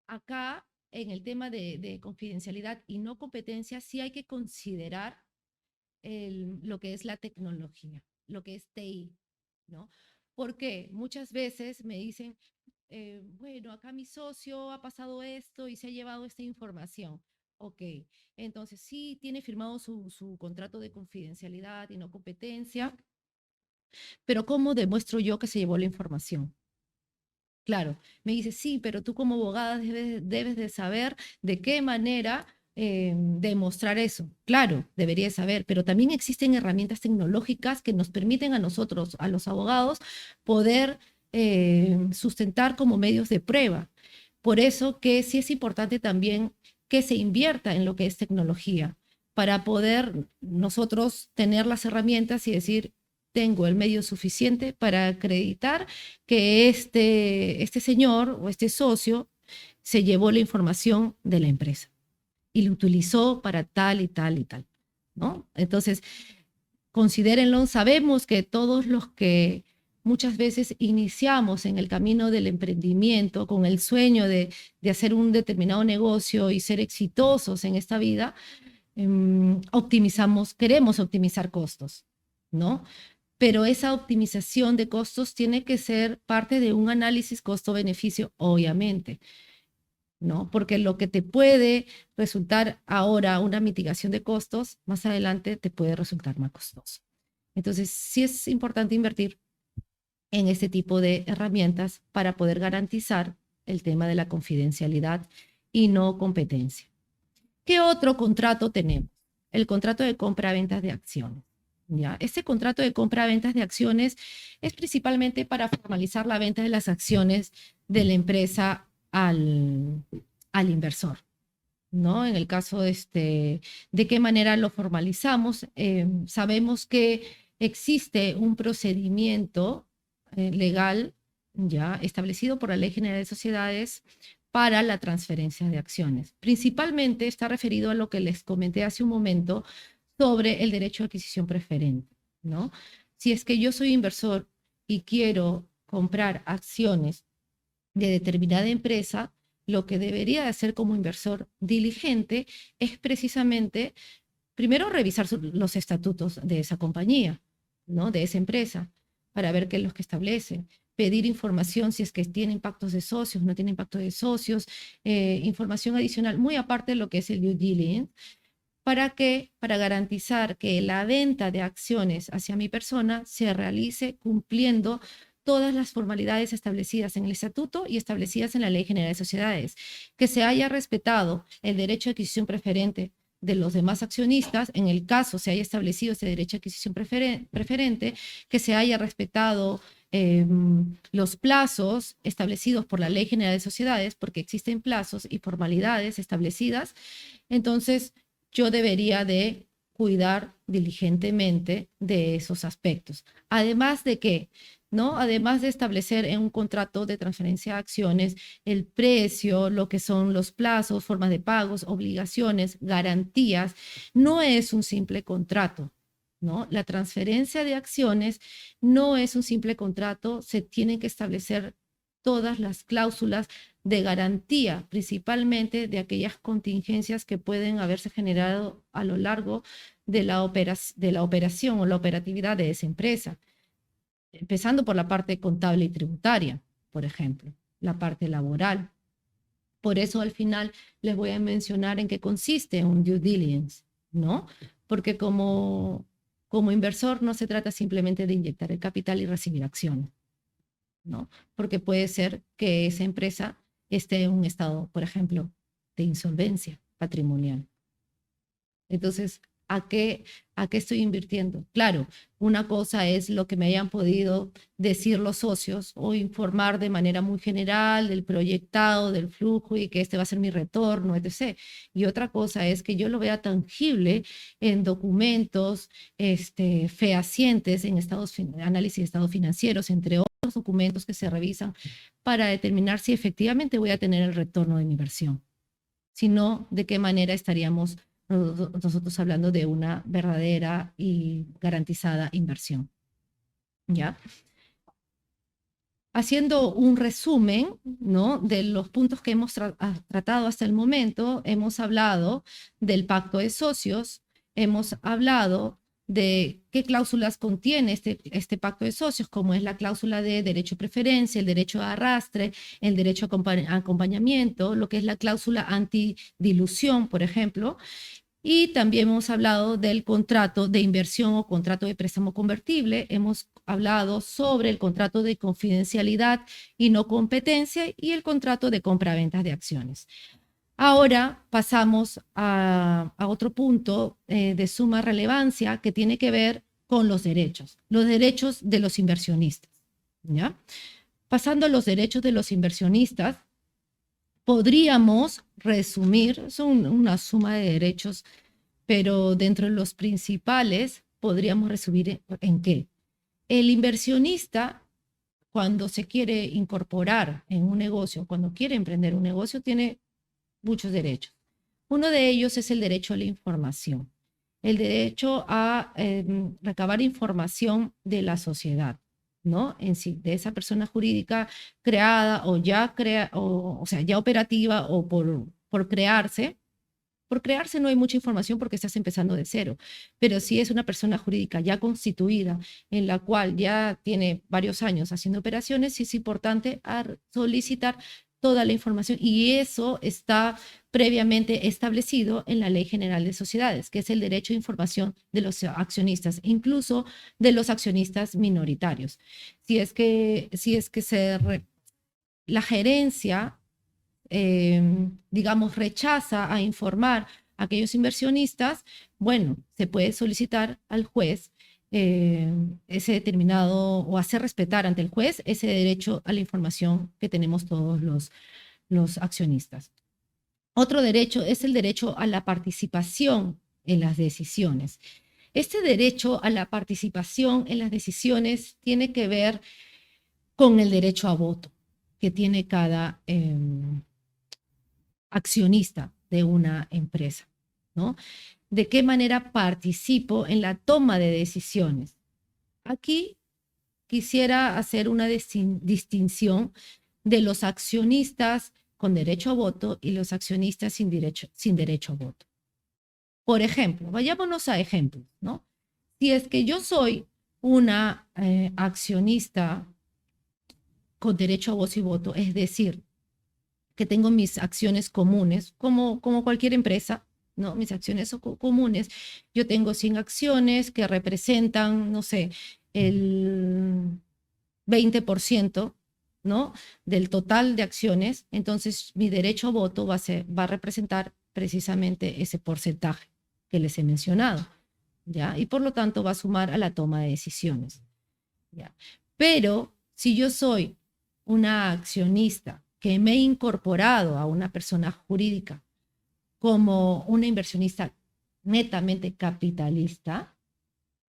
acá en el tema de confidencialidad y no competencia, sí hay que considerar lo que es la tecnología, lo que es TI, ¿no? Porque muchas veces me dicen, bueno, acá mi socio ha pasado esto y se ha llevado esta información. Ok, entonces sí tiene firmado su contrato de confidencialidad y no competencia, pero ¿cómo demuestro yo que se llevó la información? Claro, me dice, sí, pero tú como abogada debes de saber de qué manera demostrar eso. Claro, debería saber, pero también existen herramientas tecnológicas que nos permiten a nosotros, a los abogados, poder sustentar como medios de prueba. Por eso que sí es importante también que se invierta en lo que es tecnología, para poder nosotros tener las herramientas y decir, tengo el medio suficiente para acreditar que este señor o este socio se llevó la información de la empresa y lo utilizó para tal y tal y tal, ¿no? Entonces, considérenlo, sabemos que todos los que muchas veces iniciamos en el camino del emprendimiento con el sueño de hacer un determinado negocio y ser exitosos en esta vida, queremos optimizar costos, ¿no? Pero esa optimización de costos tiene que ser parte de un análisis costo-beneficio, obviamente, ¿no? Porque lo que te puede resultar ahora una mitigación de costos, más adelante te puede resultar más costoso. Entonces, sí es importante invertir en este tipo de herramientas para poder garantizar el tema de la confidencialidad y no competencia. ¿Qué otro contrato tenemos? El contrato de compra-ventas de acciones. ¿Ya? Este contrato de compra-ventas de acciones es principalmente para formalizar la venta de las acciones de la empresa al inversor, ¿no? En el caso de qué manera lo formalizamos, sabemos que existe un procedimiento legal ya establecido por la Ley General de Sociedades para la transferencia de acciones. Principalmente está referido a lo que les comenté hace un momento sobre el derecho de adquisición preferente, ¿no? Si es que yo soy inversor y quiero comprar acciones de determinada empresa, lo que debería de hacer como inversor diligente es precisamente, primero, revisar los estatutos de esa compañía, ¿no? De esa empresa, para ver qué es lo que establece, pedir información si es que tiene impactos de socios, no tiene impacto de socios, información adicional, muy aparte de lo que es el due diligence. ¿Para qué? Para garantizar que la venta de acciones hacia mi persona se realice cumpliendo todas las formalidades establecidas en el estatuto y establecidas en la Ley General de Sociedades, que se haya respetado el derecho de adquisición preferente de los demás accionistas, en el caso se haya establecido ese derecho de adquisición preferente, que se haya respetado los plazos establecidos por la Ley General de Sociedades, porque existen plazos y formalidades establecidas. Entonces, yo debería de cuidar diligentemente de esos aspectos. Además de que, ¿no? Además de establecer en un contrato de transferencia de acciones el precio, lo que son los plazos, formas de pagos, obligaciones, garantías, no es un simple contrato, ¿no? La transferencia de acciones no es un simple contrato, se tienen que establecer todas las cláusulas de garantía, principalmente de aquellas contingencias que pueden haberse generado a lo largo de la operación o la operatividad de esa empresa, empezando por la parte contable y tributaria, por ejemplo, la parte laboral. Por eso al final les voy a mencionar en qué consiste un due diligence, ¿no? Porque como inversor no se trata simplemente de inyectar el capital y recibir acciones, ¿no? Porque puede ser que esa empresa esté en un estado, por ejemplo, de insolvencia patrimonial. Entonces, ¿a qué estoy invirtiendo? Claro, una cosa es lo que me hayan podido decir los socios o informar de manera muy general del proyectado, del flujo y que este va a ser mi retorno, etc. Y otra cosa es que yo lo vea tangible en documentos fehacientes, en análisis de estados financieros, entre otros documentos que se revisan para determinar si efectivamente voy a tener el retorno de mi inversión. Si no, ¿de qué manera estaríamos nosotros hablando de una verdadera y garantizada inversión? ¿Ya? Haciendo un resumen, ¿no?, de los puntos que hemos tratado hasta el momento, hemos hablado del pacto de socios, hemos hablado de qué cláusulas contiene este pacto de socios, como es la cláusula de derecho de preferencia, el derecho de arrastre, el derecho a acompañamiento, lo que es la cláusula antidilución, por ejemplo. Y también hemos hablado del contrato de inversión o contrato de préstamo convertible. Hemos hablado sobre el contrato de confidencialidad y no competencia y el contrato de compra-venta de acciones. Ahora pasamos a otro punto de suma relevancia que tiene que ver con los derechos de los inversionistas, ¿ya? Pasando a los derechos de los inversionistas, podríamos resumir, son una suma de derechos, pero dentro de los principales podríamos resumir en qué. El inversionista, cuando se quiere incorporar en un negocio, cuando quiere emprender un negocio, tiene muchos derechos. Uno de ellos es el derecho a la información, el derecho a recabar información de la sociedad, ¿no? En sí, de esa persona jurídica creada o ya ya operativa o por crearse. Por crearse no hay mucha información porque estás empezando de cero, pero si es una persona jurídica ya constituida, en la cual ya tiene varios años haciendo operaciones, sí es importante solicitar toda la información y eso está previamente establecido en la Ley General de Sociedades, que es el derecho a información de los accionistas, incluso de los accionistas minoritarios. La gerencia, digamos, rechaza a informar a aquellos inversionistas, bueno, se puede solicitar al juez ese determinado o hacer respetar ante el juez ese derecho a la información que tenemos todos los accionistas. Otro derecho es el derecho a la participación en las decisiones. Este derecho a la participación en las decisiones tiene que ver con el derecho a voto que tiene cada accionista de una empresa, ¿no? ¿De qué manera participo en la toma de decisiones? Aquí quisiera hacer una distinción de los accionistas con derecho a voto y los accionistas sin derecho a voto. Por ejemplo, vayámonos a ejemplos, ¿no? Si es que yo soy una accionista con derecho a voz y voto, es decir, que tengo mis acciones comunes, como cualquier empresa, ¿no? Mis acciones son comunes. Yo tengo 100 acciones que representan, no sé, el 20%, ¿no?, del total de acciones. Entonces, mi derecho a voto va a representar precisamente ese porcentaje que les he mencionado, ¿ya? Y por lo tanto va a sumar a la toma de decisiones, ¿ya? Pero si yo soy una accionista que me he incorporado a una persona jurídica como una inversionista netamente capitalista,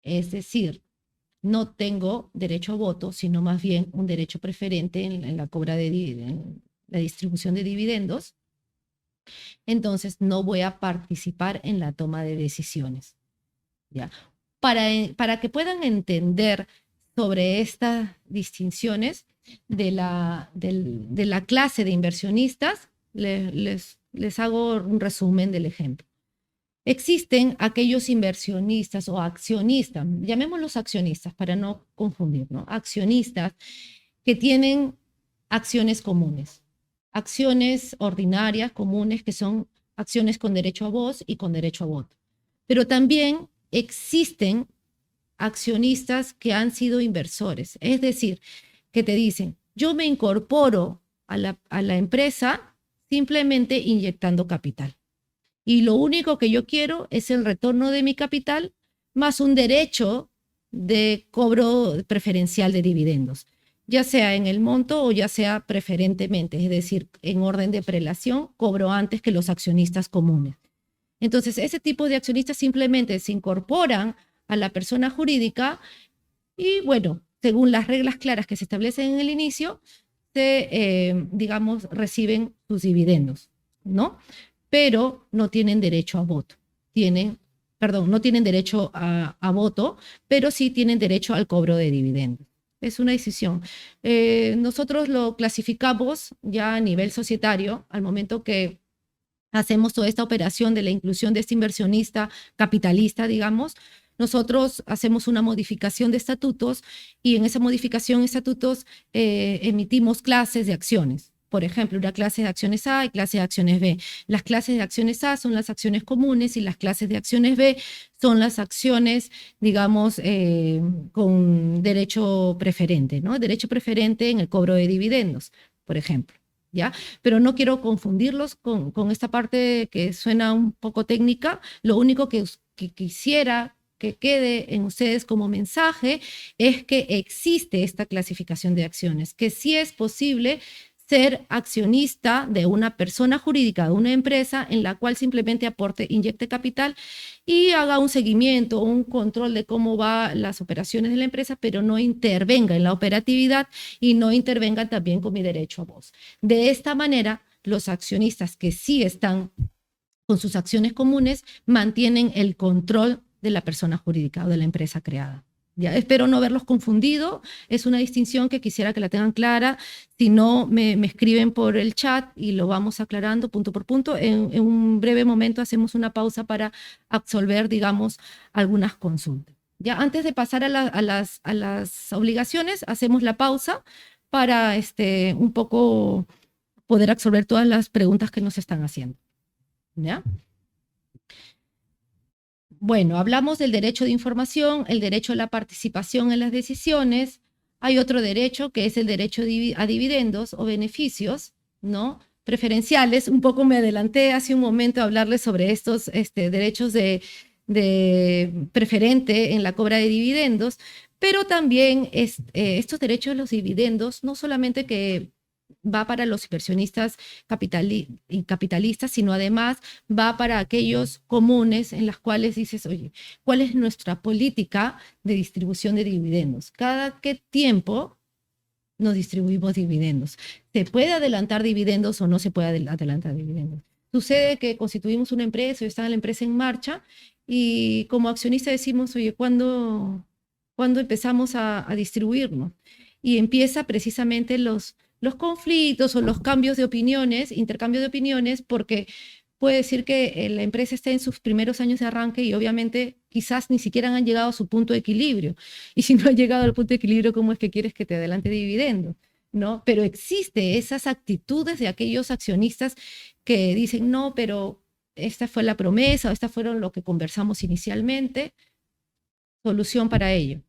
es decir, no tengo derecho a voto, sino más bien un derecho preferente en la en la distribución de dividendos, entonces no voy a participar en la toma de decisiones, ¿ya? Para que puedan entender sobre estas distinciones de la clase de inversionistas, les hago un resumen del ejemplo. Existen aquellos inversionistas o accionistas, llamémoslos accionistas para no confundir, ¿no? Accionistas que tienen acciones comunes, acciones ordinarias, comunes, que son acciones con derecho a voz y con derecho a voto. Pero también existen accionistas que han sido inversores, es decir, que te dicen, yo me incorporo a la empresa simplemente inyectando capital. Y lo único que yo quiero es el retorno de mi capital más un derecho de cobro preferencial de dividendos, ya sea en el monto o ya sea preferentemente, es decir, en orden de prelación, cobro antes que los accionistas comunes. Entonces, ese tipo de accionistas simplemente se incorporan a la persona jurídica y, bueno, según las reglas claras que se establecen en el inicio, digamos, reciben sus dividendos, ¿no? Pero no tienen derecho a voto. No tienen derecho a voto, pero sí tienen derecho al cobro de dividendos. es una decisión. Nosotros lo clasificamos ya a nivel societario, al momento que hacemos toda esta operación de la inclusión de este inversionista capitalista, digamos. Nosotros hacemos una modificación de estatutos y en esa modificación de estatutos emitimos clases de acciones. Por ejemplo, una clase de acciones A y clase de acciones B. Las clases de acciones A son las acciones comunes y las clases de acciones B son las acciones, digamos, con derecho preferente, ¿no? Derecho preferente en el cobro de dividendos, por ejemplo. ¿Ya? Pero no quiero confundirlos con esta parte que suena un poco técnica. Lo único que quisiera que quede en ustedes como mensaje es que existe esta clasificación de acciones, que sí es posible ser accionista de una persona jurídica, de una empresa en la cual simplemente aporte, inyecte capital y haga un seguimiento, un control de cómo van las operaciones de la empresa, pero no intervenga en la operatividad y no intervenga también con mi derecho a voz. De esta manera, los accionistas que sí están con sus acciones comunes mantienen el control de la persona jurídica o de la empresa creada. Ya, espero no haberlos confundido, es una distinción que quisiera que la tengan clara, si no me escriben por el chat y lo vamos aclarando punto por punto. En un breve momento hacemos una pausa para absolver, digamos, algunas consultas. Ya, antes de pasar a las obligaciones, hacemos la pausa para un poco poder absolver todas las preguntas que nos están haciendo. ¿Ya? Bueno, hablamos del derecho de información, el derecho a la participación en las decisiones. Hay otro derecho que es el derecho a dividendos o beneficios, ¿no? Preferenciales. Un poco me adelanté hace un momento a hablarles sobre estos derechos de preferente en la cobra de dividendos, pero también estos derechos de los dividendos, no solamente que va para los inversionistas capitalistas, sino además va para aquellos comunes en las cuales dices, oye, ¿cuál es nuestra política de distribución de dividendos? ¿Cada qué tiempo nos distribuimos dividendos? ¿Se puede adelantar dividendos o no se puede adelantar dividendos? Sucede que constituimos una empresa o está la empresa en marcha y como accionista decimos, oye, ¿cuándo empezamos a distribuirnos? Y empieza precisamente los conflictos o los cambios de opiniones, intercambio de opiniones, porque puede decir que la empresa está en sus primeros años de arranque y obviamente quizás ni siquiera han llegado a su punto de equilibrio. Y si no han llegado al punto de equilibrio, ¿cómo es que quieres que te adelante dividendos? ¿No? Pero existe esas actitudes de aquellos accionistas que dicen, no, pero esta fue la promesa, o esta fueron lo que conversamos inicialmente. Solución para ello.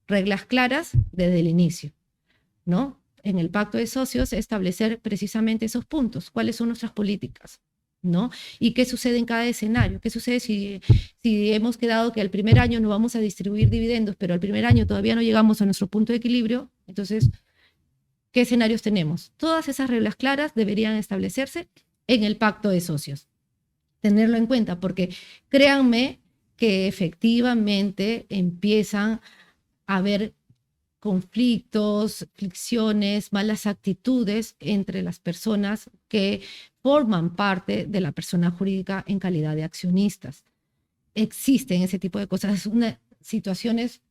Reglas claras desde el inicio, ¿no? En el pacto de socios establecer precisamente esos puntos, cuáles son nuestras políticas, ¿no? Y qué sucede en cada escenario, qué sucede si hemos quedado que al primer año no vamos a distribuir dividendos, pero al primer año todavía no llegamos a nuestro punto de equilibrio, entonces, ¿qué escenarios tenemos? Todas esas reglas claras deberían establecerse en el pacto de socios. Tenerlo en cuenta, porque créanme que efectivamente empiezan a haber conflictos, fricciones, malas actitudes entre las personas que forman parte de la persona jurídica en calidad de accionistas. Existen ese tipo de cosas, situaciones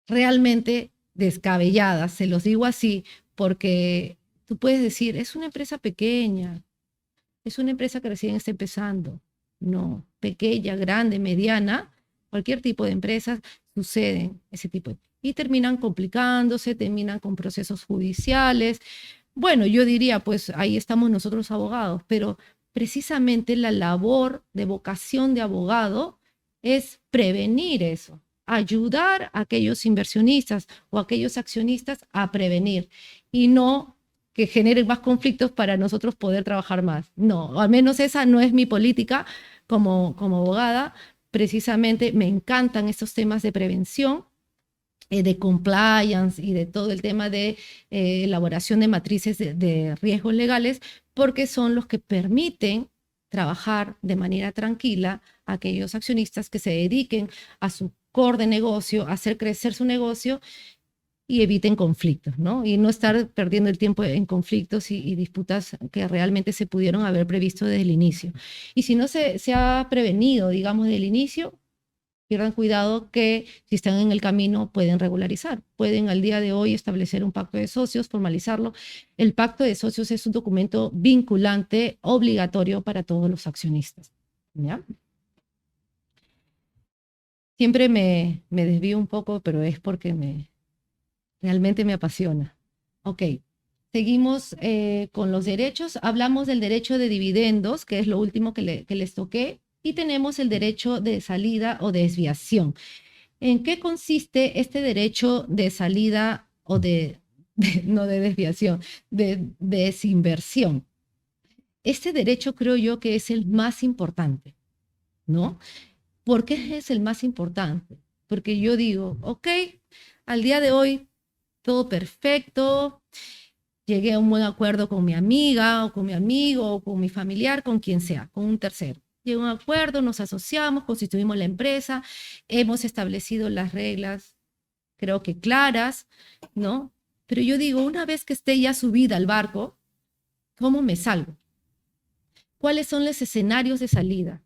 realmente descabelladas, se los digo así, porque tú puedes decir, es una empresa pequeña, es una empresa que recién está empezando. No, pequeña, grande, mediana, cualquier tipo de empresas suceden ese tipo de y terminan complicándose, terminan con procesos judiciales. Bueno, yo diría, pues ahí estamos nosotros abogados, pero precisamente la labor de vocación de abogado es prevenir eso, ayudar a aquellos inversionistas o a aquellos accionistas a prevenir y no que generen más conflictos para nosotros poder trabajar más. No, al menos esa no es mi política como abogada. Precisamente me encantan estos temas de prevención, de compliance y de todo el tema de elaboración de matrices de riesgos legales, porque son los que permiten trabajar de manera tranquila a aquellos accionistas que se dediquen a su core de negocio, a hacer crecer su negocio y eviten conflictos, ¿no? Y no estar perdiendo el tiempo en conflictos y disputas que realmente se pudieron haber previsto desde el inicio. Y si no se ha prevenido, digamos, desde el inicio, pierdan cuidado que si están en el camino pueden regularizar, pueden al día de hoy establecer un pacto de socios, formalizarlo. El pacto de socios es un documento vinculante, obligatorio para todos los accionistas. ¿Ya? Siempre me desvío un poco, pero es porque realmente me apasiona. Ok, seguimos con los derechos. Hablamos del derecho de dividendos, que es lo último que les toqué, y tenemos el derecho de salida o desviación. ¿En qué consiste este derecho de salida o no de desviación, de desinversión? Este derecho creo yo que es el más importante, ¿no? ¿Por qué es el más importante? Porque yo digo, ok, al día de hoy todo perfecto, llegué a un buen acuerdo con mi amiga o con mi amigo o con mi familiar, con quien sea, con un tercero. Llegó a un acuerdo, nos asociamos, constituimos la empresa, hemos establecido las reglas, creo que claras, ¿no? Pero yo digo, una vez que esté ya subida al barco, ¿cómo me salgo? ¿Cuáles son los escenarios de salida?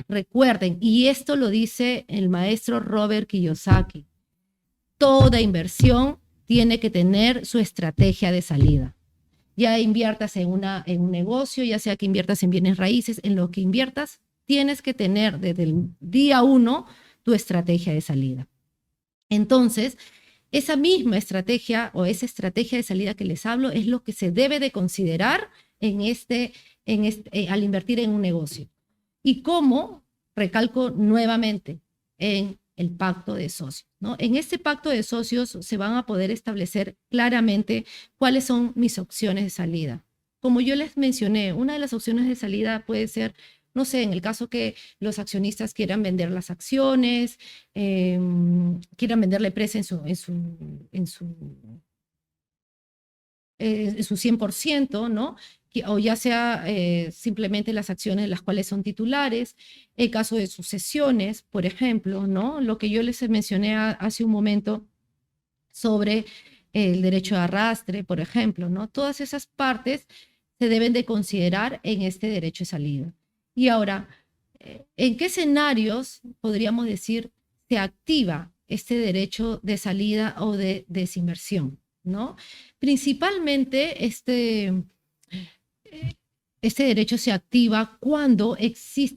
Recuerden, y esto lo dice el maestro Robert Kiyosaki, toda inversión tiene que tener su estrategia de salida. Ya inviertas en un negocio, ya sea que inviertas en bienes raíces, en lo que inviertas, tienes que tener desde el día 1 tu estrategia de salida. Entonces, esa misma estrategia o esa estrategia de salida que les hablo es lo que se debe de considerar al invertir en un negocio. ¿Y cómo? Recalco nuevamente, en el pacto de socios, ¿no? En este pacto de socios se van a poder establecer claramente cuáles son mis opciones de salida. Como yo les mencioné, una de las opciones de salida puede ser, no sé, en el caso que los accionistas quieran vender las acciones, quieran vender la empresa en su 100%, ¿no? O ya sea simplemente las acciones las cuales son titulares, el caso de sucesiones, por ejemplo, ¿no? Lo que yo les mencioné hace un momento sobre el derecho de arrastre, por ejemplo, ¿no? Todas esas partes se deben de considerar en este derecho de salida. Y ahora, ¿en qué escenarios podríamos decir se activa este derecho de salida o de desinversión, ¿no? Principalmente este derecho se activa cuando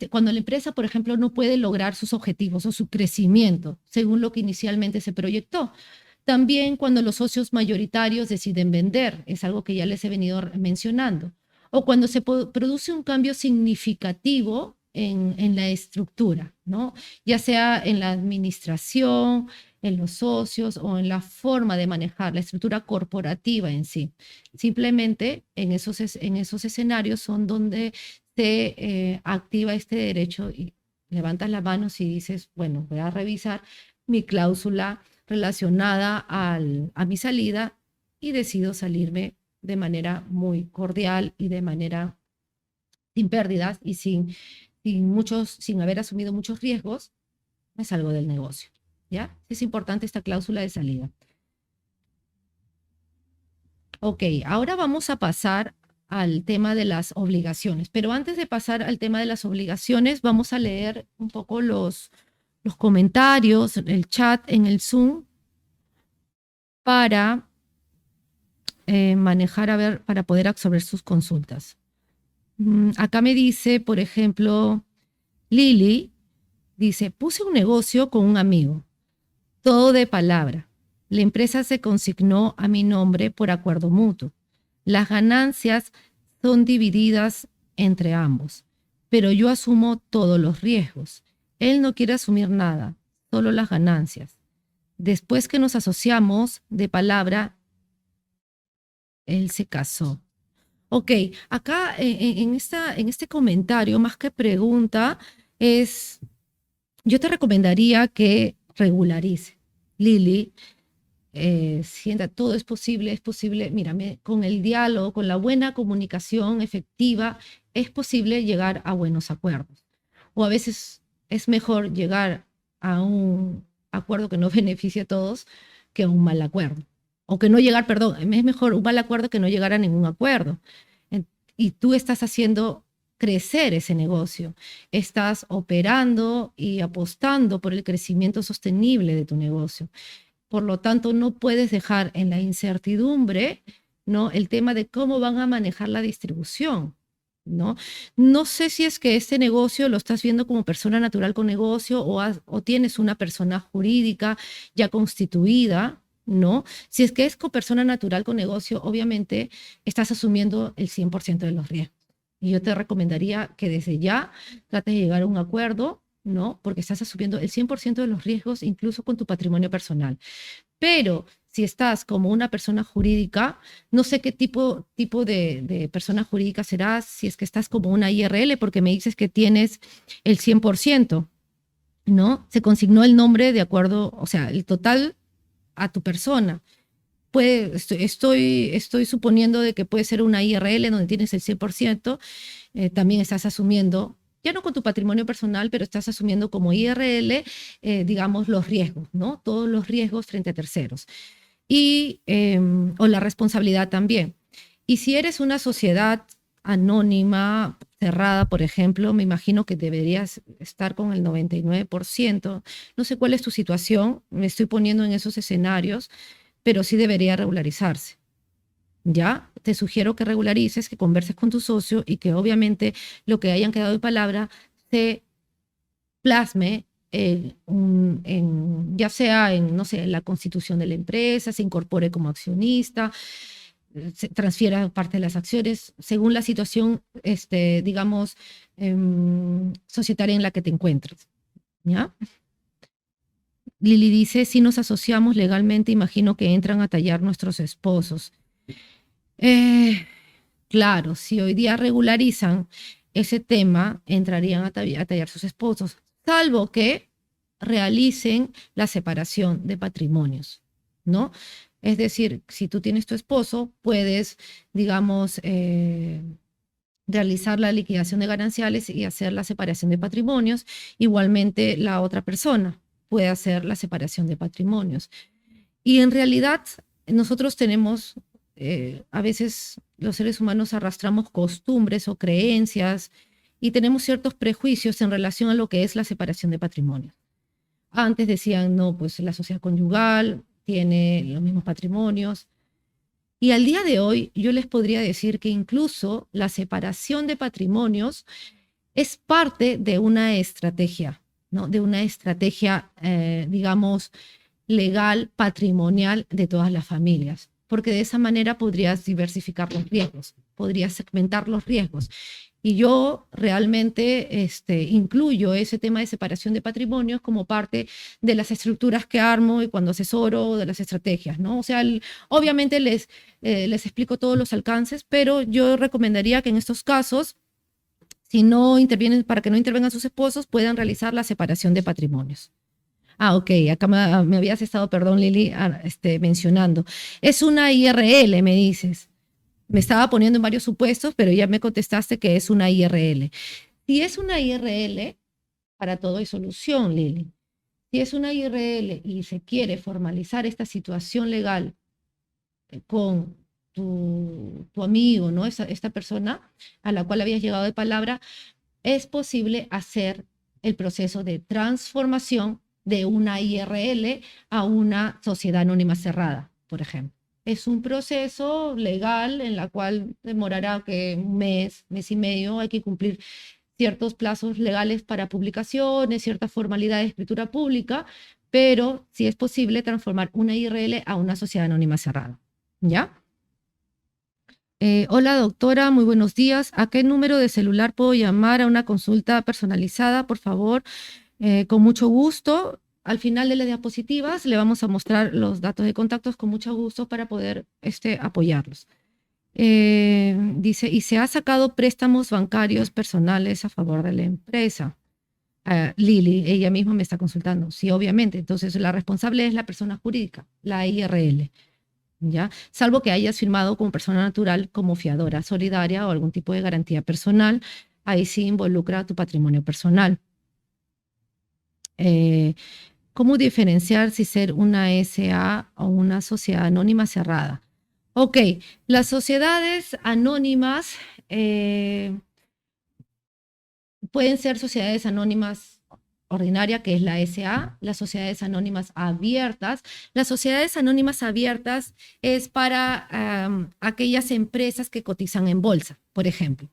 cuando la empresa, por ejemplo, no puede lograr sus objetivos o su crecimiento según lo que inicialmente se proyectó. También cuando los socios mayoritarios deciden vender, es algo que ya les he venido mencionando, o cuando se produce un cambio significativo en la estructura, ¿no? Ya sea en la administración, en los socios o en la forma de manejar la estructura corporativa en sí. Simplemente en esos escenarios son donde se activa este derecho y levantas las manos y dices, bueno, voy a revisar mi cláusula relacionada a mi salida y decido salirme de manera muy cordial y de manera sin pérdidas y sin haber asumido muchos riesgos, me salgo del negocio. ¿Ya? Es importante esta cláusula de salida. Ok, ahora vamos a pasar al tema de las obligaciones. Pero antes de pasar al tema de las obligaciones, vamos a leer un poco los comentarios, el chat en el Zoom para manejar, para poder absorber sus consultas. Acá me dice, por ejemplo, Lili, dice, puse un negocio con un amigo, todo de palabra. La empresa se consignó a mi nombre por acuerdo mutuo. Las ganancias son divididas entre ambos, pero yo asumo todos los riesgos. Él no quiere asumir nada, solo las ganancias. Después que nos asociamos de palabra, él se casó. Ok, acá en este comentario, más que pregunta, yo te recomendaría que regularice. Lili, sienta, todo es posible, mírame, con el diálogo, con la buena comunicación efectiva, es posible llegar a buenos acuerdos. O a veces es mejor llegar a un acuerdo que no beneficie a todos que a un mal acuerdo. O que no llegar, perdón, es mejor un mal acuerdo que no llegar a ningún acuerdo. Y tú estás haciendo crecer ese negocio. Estás operando y apostando por el crecimiento sostenible de tu negocio. Por lo tanto, no puedes dejar en la incertidumbre, ¿no?, el tema de cómo van a manejar la distribución, ¿no? No sé si es que este negocio lo estás viendo como persona natural con negocio o tienes una persona jurídica ya constituida, ¿no? Si es que es con persona natural con negocio, obviamente estás asumiendo el 100% de los riesgos. Y yo te recomendaría que desde ya trates de llegar a un acuerdo, ¿no? Porque estás asumiendo el 100% de los riesgos, incluso con tu patrimonio personal. Pero si estás como una persona jurídica, no sé qué tipo de persona jurídica serás, si es que estás como una IRL, porque me dices que tienes el 100%, ¿no? Se consignó el nombre de acuerdo, o sea, el total a tu persona. Estoy suponiendo de que puede ser una IRL donde tienes el 100%, también estás asumiendo, ya no con tu patrimonio personal, pero estás asumiendo como IRL, digamos, los riesgos, ¿no? Todos los riesgos frente a terceros. O la responsabilidad también. Y si eres una sociedad anónima, cerrada, por ejemplo, me imagino que deberías estar con el 99%. No sé cuál es tu situación, me estoy poniendo en esos escenarios, pero sí debería regularizarse. ¿Ya? Te sugiero que regularices, que converses con tu socio y que obviamente lo que hayan quedado de palabra se plasme ya sea en, no sé, la constitución de la empresa, se incorpore como accionista, se transfiera parte de las acciones según la situación, digamos, societaria en la que te encuentres. ¿Ya? Lili dice, si nos asociamos legalmente, imagino que entran a tallar nuestros esposos. Claro, si hoy día regularizan ese tema, entrarían a tallar sus esposos, salvo que realicen la separación de patrimonios, ¿no? Es decir, si tú tienes tu esposo, puedes, digamos, realizar la liquidación de gananciales y hacer la separación de patrimonios. Igualmente, la otra persona puede hacer la separación de patrimonios. Y en realidad, nosotros tenemos, a veces los seres humanos arrastramos costumbres o creencias y tenemos ciertos prejuicios en relación a lo que es la separación de patrimonios. Antes decían, no, pues la sociedad conyugal tiene los mismos patrimonios. Y al día de hoy yo les podría decir que incluso la separación de patrimonios es parte de una estrategia, ¿no? De una estrategia, digamos, legal, patrimonial de todas las familias, porque de esa manera podrías diversificar los riesgos, podrías segmentar los riesgos. Y yo realmente incluyo ese tema de separación de patrimonios como parte de las estructuras que armo y cuando asesoro de las estrategias, ¿no? O sea, obviamente les explico todos los alcances, pero yo recomendaría que en estos casos, si no intervienen, para que no intervengan sus esposos, puedan realizar la separación de patrimonios. Ah, ok, acá me habías estado, perdón, Lili, mencionando. Es una IRL, me dices. Me estaba poniendo en varios supuestos, pero ya me contestaste que es una IRL. Si es una IRL, para todo hay solución, Lili. Si es una IRL y se quiere formalizar esta situación legal con tu amigo, ¿no? Esta persona a la cual habías llegado de palabra, es posible hacer el proceso de transformación de una IRL a una sociedad anónima cerrada, por ejemplo. Es un proceso legal en la cual demorará que un mes, mes y medio, hay que cumplir ciertos plazos legales para publicaciones, ciertas formalidades de escritura pública, pero sí es posible transformar una IRL a una sociedad anónima cerrada. ¿Ya? Hola doctora, muy buenos días. ¿A qué número de celular puedo llamar a una consulta personalizada, por favor? Con mucho gusto. Al final de las diapositivas le vamos a mostrar los datos de contactos con mucho gusto para poder apoyarlos. Dice, ¿y se ha sacado préstamos bancarios personales a favor de la empresa? Lili, ella misma me está consultando. Sí, obviamente. Entonces, la responsable es la persona jurídica, la IRL. ¿Ya? Salvo que hayas firmado como persona natural, como fiadora solidaria o algún tipo de garantía personal, ahí sí involucra tu patrimonio personal. ¿Cómo diferenciar si ser una SA o una sociedad anónima cerrada? Ok, las sociedades anónimas pueden ser sociedades anónimas ordinaria, que es la SA, las sociedades anónimas abiertas. Las sociedades anónimas abiertas es para aquellas empresas que cotizan en bolsa, por ejemplo.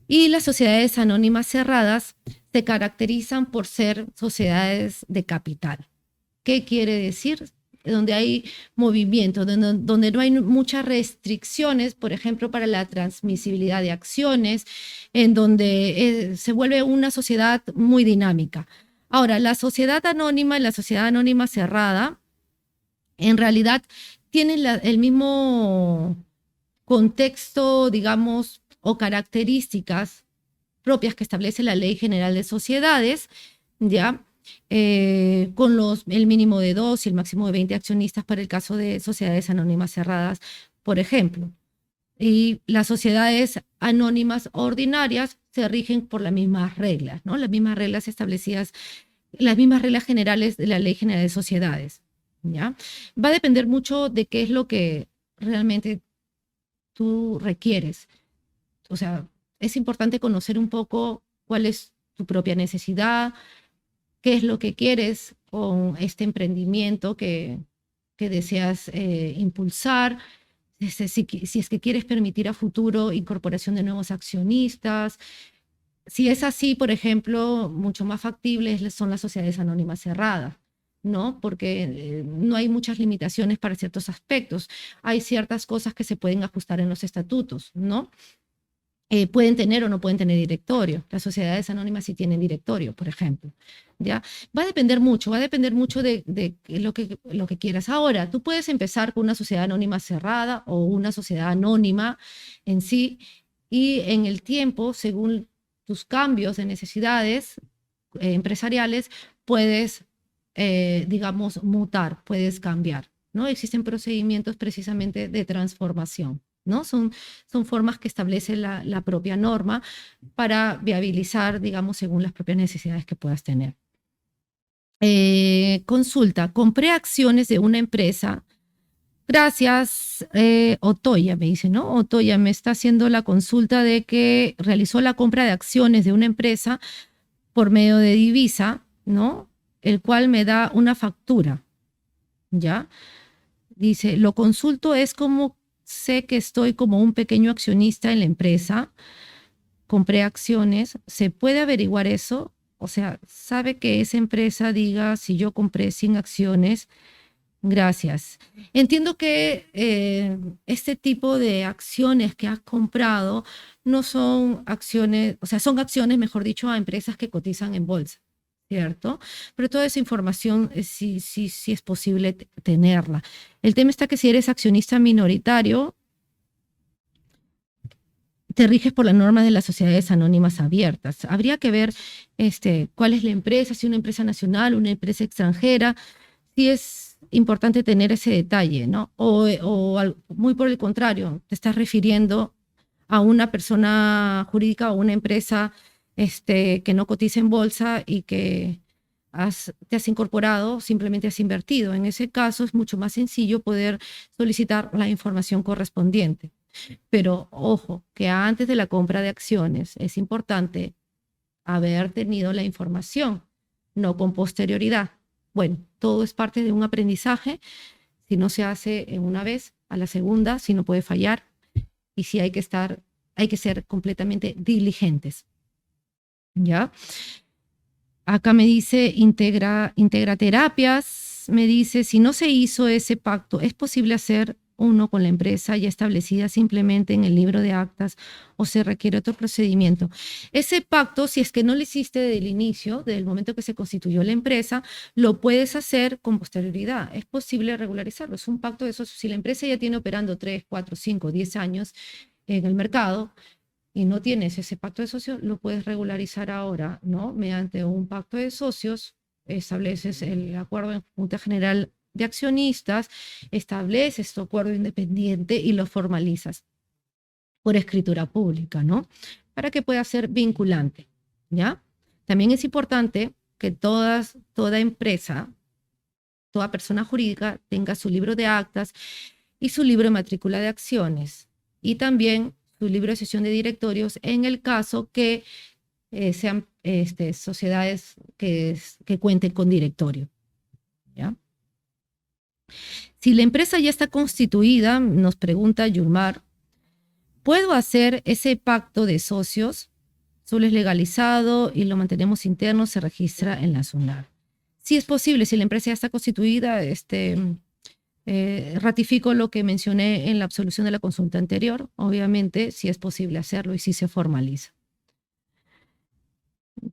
Y las sociedades anónimas cerradas se caracterizan por ser sociedades de capital. ¿Qué quiere decir? Donde hay movimiento, donde no hay muchas restricciones, por ejemplo, para la transmisibilidad de acciones, en donde se vuelve una sociedad muy dinámica. Ahora, la sociedad anónima y la sociedad anónima cerrada, en realidad, tienen el mismo contexto, digamos, o características propias que establece la Ley General de Sociedades, ¿ya? Con el mínimo de 2 y el máximo de 20 accionistas para el caso de sociedades anónimas cerradas, por ejemplo. Y las sociedades anónimas ordinarias se rigen por las mismas reglas, ¿no? Las mismas reglas establecidas, las mismas reglas generales de la Ley General de Sociedades, ¿ya? Va a depender mucho de qué es lo que realmente tú requieres. O sea, es importante conocer un poco cuál es tu propia necesidad, qué es lo que quieres con este emprendimiento que deseas impulsar, si es que quieres permitir a futuro incorporación de nuevos accionistas. Si es así, por ejemplo, mucho más factibles son las sociedades anónimas cerradas, ¿no? Porque no hay muchas limitaciones para ciertos aspectos. Hay ciertas cosas que se pueden ajustar en los estatutos, ¿no? Pueden tener o no pueden tener directorio. Las sociedades anónimas sí tienen directorio, por ejemplo. ¿Ya? Va a depender mucho de lo que quieras. Ahora, tú puedes empezar con una sociedad anónima cerrada o una sociedad anónima en sí, y en el tiempo, según tus cambios de necesidades empresariales, puedes, digamos, mutar, puedes cambiar, ¿no? Existen procedimientos precisamente de transformación, ¿no? Son formas que establece la propia norma para viabilizar, digamos, según las propias necesidades que puedas tener. Consulta, compré acciones de una empresa. Gracias, Otoya, me dice, ¿no? Otoya me está haciendo la consulta de que realizó la compra de acciones de una empresa por medio de divisa, ¿no? El cual me da una factura, ¿ya? Dice, lo consulto es como sé que estoy como un pequeño accionista en la empresa, compré acciones, ¿se puede averiguar eso? O sea, ¿sabe que esa empresa diga si yo compré 100 acciones? Gracias. Entiendo que este tipo de acciones que has comprado no son acciones, o sea, son acciones, mejor dicho, a empresas que cotizan en bolsa, ¿cierto? Pero toda esa información sí es posible tenerla. El tema está que si eres accionista minoritario, te riges por la norma de las sociedades anónimas abiertas. Habría que ver cuál es la empresa, si una empresa nacional, una empresa extranjera. Sí es importante tener ese detalle, ¿no? Muy por el contrario, te estás refiriendo a una persona jurídica o una empresa que no cotiza en bolsa y que te has incorporado, simplemente has invertido. En ese caso es mucho más sencillo poder solicitar la información correspondiente. Pero ojo, que antes de la compra de acciones es importante haber tenido la información, no con posterioridad. Bueno, todo es parte de un aprendizaje. Si no se hace en una vez, a la segunda, si no puede fallar. Y si hay que ser completamente diligentes. ¿Ya? Acá me dice integra terapias. Me dice, si no se hizo ese pacto, ¿es posible hacer uno con la empresa ya establecida simplemente en el libro de actas o se requiere otro procedimiento? Ese pacto, si es que no lo hiciste desde el inicio, desde el momento que se constituyó la empresa, lo puedes hacer con posterioridad. Es posible regularizarlo. Es un pacto de socios. Si la empresa ya tiene operando 3, 4, 5, 10 años en el mercado y no tienes ese pacto de socios, lo puedes regularizar ahora, ¿no? Mediante un pacto de socios, estableces el acuerdo en Junta General de Accionistas, estableces tu acuerdo independiente y lo formalizas por escritura pública, ¿no? Para que pueda ser vinculante, ¿ya? También es importante que toda empresa, toda persona jurídica tenga su libro de actas y su libro de matrícula de acciones y también su libro de sesión de directorios en el caso que sean sociedades que cuenten con directorio. ¿Ya? Si la empresa ya está constituida, nos pregunta Yulmar, ¿puedo hacer ese pacto de socios? Solo es legalizado y lo mantenemos interno, se registra en la SUNAT. Sí es posible, si la empresa ya está constituida, ratifico lo que mencioné en la absolución de la consulta anterior. Obviamente, sí es posible hacerlo y sí se formaliza.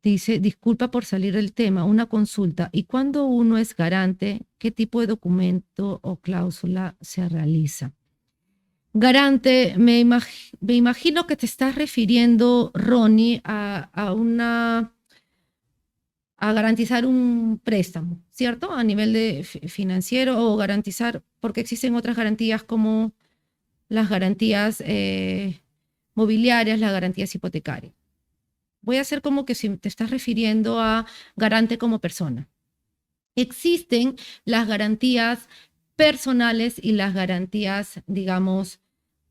Dice, disculpa por salir del tema, una consulta. ¿Y cuando uno es garante, qué tipo de documento o cláusula se realiza? Garante, me imagino que te estás refiriendo, Ronnie, a garantizar un préstamo, ¿cierto? A nivel de financiero o garantizar, porque existen otras garantías como las garantías mobiliarias, las garantías hipotecarias. Voy a hacer como que si te estás refiriendo a garante como persona. Existen las garantías personales y las garantías, digamos,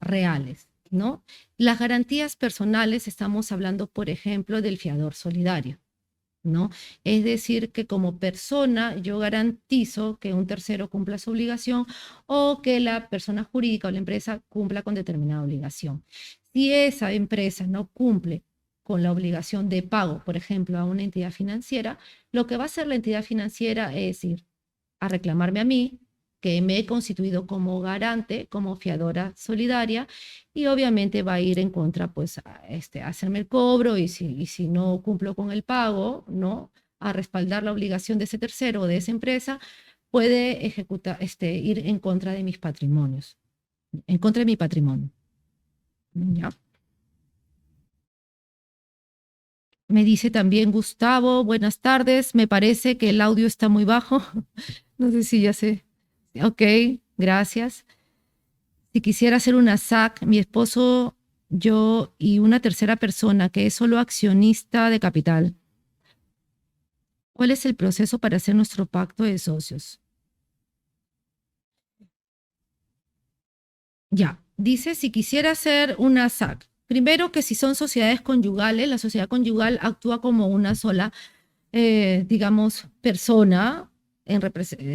reales, ¿no? Las garantías personales estamos hablando, por ejemplo, del fiador solidario, ¿no? Es decir, que como persona yo garantizo que un tercero cumpla su obligación o que la persona jurídica o la empresa cumpla con determinada obligación. Si esa empresa no cumple con la obligación de pago, por ejemplo, a una entidad financiera, lo que va a hacer la entidad financiera es ir a reclamarme a mí, que me he constituido como garante, como fiadora solidaria, y obviamente va a ir en contra, pues, a hacerme el cobro, y si no cumplo con el pago, ¿no? A respaldar la obligación de ese tercero o de esa empresa, puede ejecutar, ir en contra de mis patrimonios, en contra de mi patrimonio. ¿Ya? Me dice también Gustavo, buenas tardes, me parece que el audio está muy bajo. No sé si ya sé. Ok, gracias. Si quisiera hacer una SAC, mi esposo, yo y una tercera persona que es solo accionista de capital, ¿cuál es el proceso para hacer nuestro pacto de socios? Ya, dice si quisiera hacer una SAC. Primero que si son sociedades conyugales, la sociedad conyugal actúa como una sola, digamos, persona,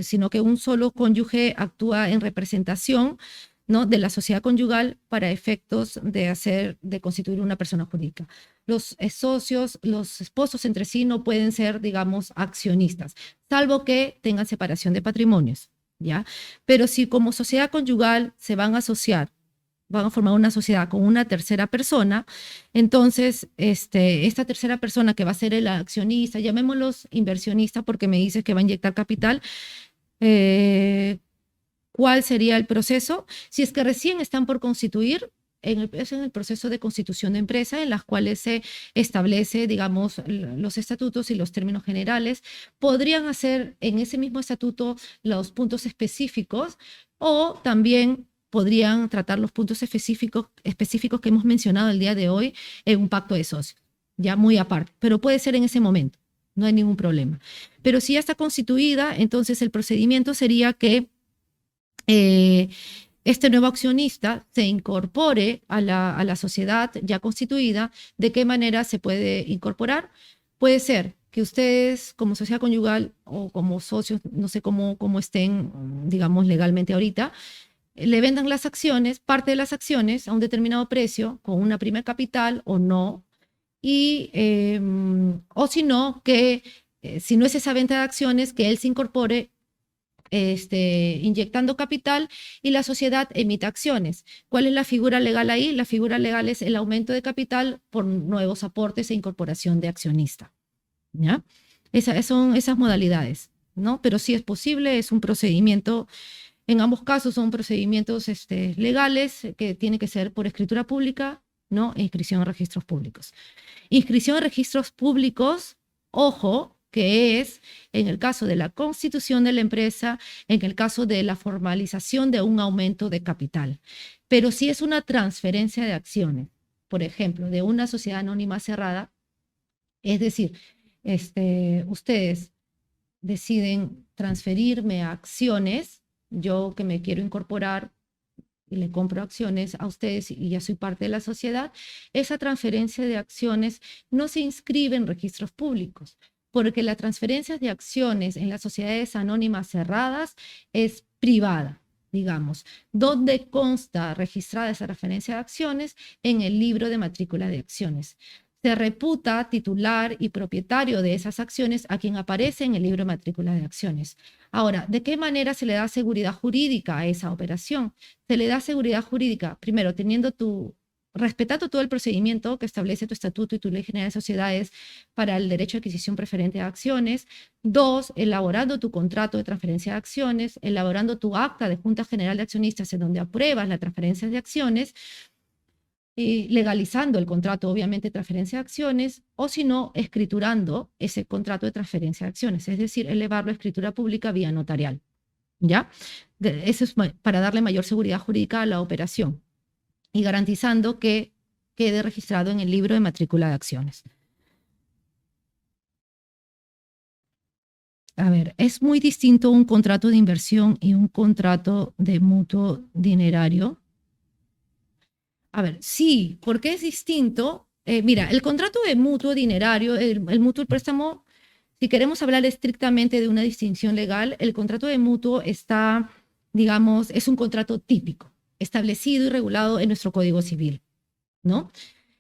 sino que un solo cónyuge actúa en representación, ¿no? De la sociedad conyugal para efectos de constituir una persona jurídica. Los socios, los esposos entre sí no pueden ser, digamos, accionistas, salvo que tengan separación de patrimonios, ¿ya? Pero si como sociedad conyugal se van a asociar, van a formar una sociedad con una tercera persona, entonces esta tercera persona que va a ser el accionista, llamémoslos inversionista porque me dices que va a inyectar capital, ¿cuál sería el proceso? Si es que recién están por constituir, es en el proceso de constitución de empresa en las cuales se establece, digamos, los estatutos y los términos generales. Podrían hacer en ese mismo estatuto los puntos específicos o también podrían tratar los puntos específicos que hemos mencionado el día de hoy en un pacto de socios, ya muy aparte, pero puede ser en ese momento, no hay ningún problema. Pero si ya está constituida, entonces el procedimiento sería que este nuevo accionista se incorpore a la sociedad ya constituida. ¿De qué manera se puede incorporar? Puede ser que ustedes como sociedad conyugal o como socios, no sé cómo estén, digamos, legalmente ahorita, le vendan las acciones, parte de las acciones a un determinado precio con una prima de capital o no, o si no, que si no es esa venta de acciones, que él se incorpore inyectando capital y la sociedad emite acciones. ¿Cuál es la figura legal ahí? La figura legal es el aumento de capital por nuevos aportes e incorporación de accionista. ¿Ya? Son esas modalidades, ¿no? Pero sí es posible, es un procedimiento, en ambos casos son procedimientos legales que tienen que ser por escritura pública, ¿no? E inscripción en registros públicos. Inscripción en registros públicos, ojo, que es en el caso de la constitución de la empresa, en el caso de la formalización de un aumento de capital. Pero si es una transferencia de acciones, por ejemplo, de una sociedad anónima cerrada, es decir, ustedes deciden transferirme acciones, yo que me quiero incorporar y le compro acciones a ustedes y ya soy parte de la sociedad, esa transferencia de acciones no se inscribe en registros públicos, porque la transferencia de acciones en las sociedades anónimas cerradas es privada, digamos, donde consta registrada esa referencia de acciones en el libro de matrícula de acciones. Se reputa titular y propietario de esas acciones a quien aparece en el libro de matrícula de acciones. Ahora, ¿de qué manera se le da seguridad jurídica a esa operación? Se le da seguridad jurídica, primero, respetando todo el procedimiento que establece tu estatuto y tu ley general de sociedades para el derecho de adquisición preferente de acciones. Dos, elaborando tu contrato de transferencia de acciones, elaborando tu acta de Junta General de Accionistas en donde apruebas la transferencia de acciones, y legalizando el contrato, obviamente, de transferencia de acciones, o si no, escriturando ese contrato de transferencia de acciones, es decir, elevarlo a escritura pública vía notarial, ¿ya? Eso es para darle mayor seguridad jurídica a la operación y garantizando que quede registrado en el libro de matrícula de acciones. A ver, es muy distinto un contrato de inversión y un contrato de mutuo dinerario. A ver, sí, ¿por qué es distinto? Mira, el contrato de mutuo dinerario, el mutuo préstamo, si queremos hablar estrictamente de una distinción legal, el contrato de mutuo está, digamos, es un contrato típico, establecido y regulado en nuestro Código Civil, ¿no?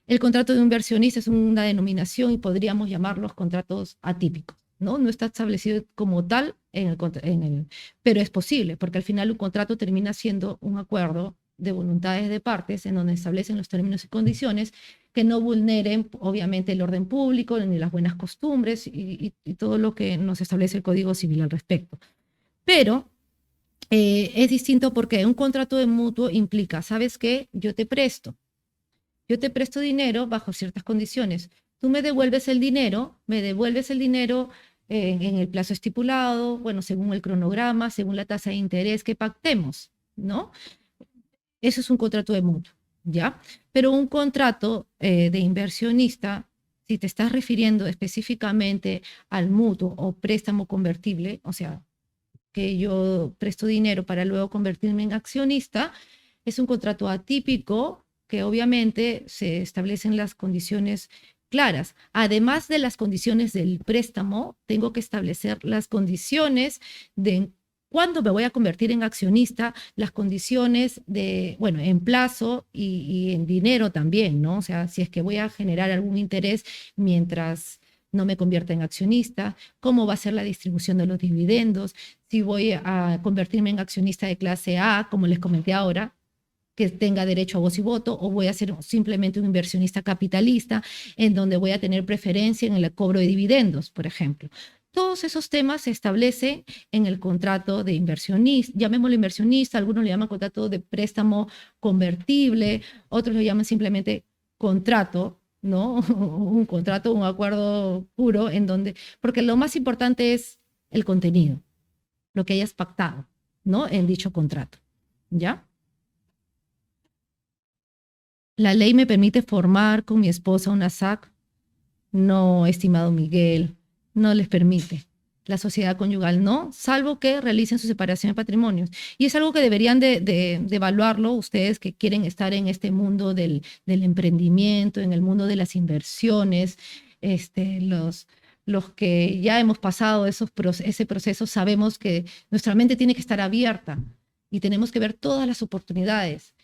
El contrato de un inversionista es una denominación y podríamos llamarlos contratos atípicos, ¿no? No está establecido como tal pero es posible, porque al final un contrato termina siendo un acuerdo de voluntades de partes en donde establecen los términos y condiciones que no vulneren, obviamente, el orden público ni las buenas costumbres y todo lo que nos establece el Código Civil al respecto. Pero es distinto porque un contrato de mutuo implica, ¿sabes qué? Yo te presto dinero bajo ciertas condiciones. Tú me devuelves el dinero en el plazo estipulado, bueno, según el cronograma, según la tasa de interés que pactemos, ¿no? Eso es un contrato de mutuo, ¿ya? Pero un contrato de inversionista, si te estás refiriendo específicamente al mutuo o préstamo convertible, o sea, que yo presto dinero para luego convertirme en accionista, es un contrato atípico que obviamente se establecen las condiciones claras. Además de las condiciones del préstamo, tengo que establecer las condiciones de cuándo me voy a convertir en accionista, las condiciones de, bueno, en plazo y en dinero también, ¿no? O sea, si es que voy a generar algún interés mientras no me convierta en accionista, cómo va a ser la distribución de los dividendos, si voy a convertirme en accionista de clase A, como les comenté ahora, que tenga derecho a voz y voto, o voy a ser simplemente un inversionista capitalista, en donde voy a tener preferencia en el cobro de dividendos, por ejemplo. Todos esos temas se establecen en el contrato de inversionista, llamémoslo inversionista, algunos le llaman contrato de préstamo convertible, otros lo llaman simplemente contrato, ¿no? Un contrato, un acuerdo puro, en donde, porque lo más importante es el contenido, lo que hayas pactado, ¿no? En dicho contrato, ¿ya? La ley me permite formar con mi esposa una SAC. No, estimado Miguel, no les permite. La sociedad conyugal no, salvo que realicen su separación de patrimonios. Y es algo que deberían de evaluarlo ustedes que quieren estar en este mundo del emprendimiento, en el mundo de las inversiones. Los que ya hemos pasado ese proceso sabemos que nuestra mente tiene que estar abierta y tenemos que ver todas las oportunidades.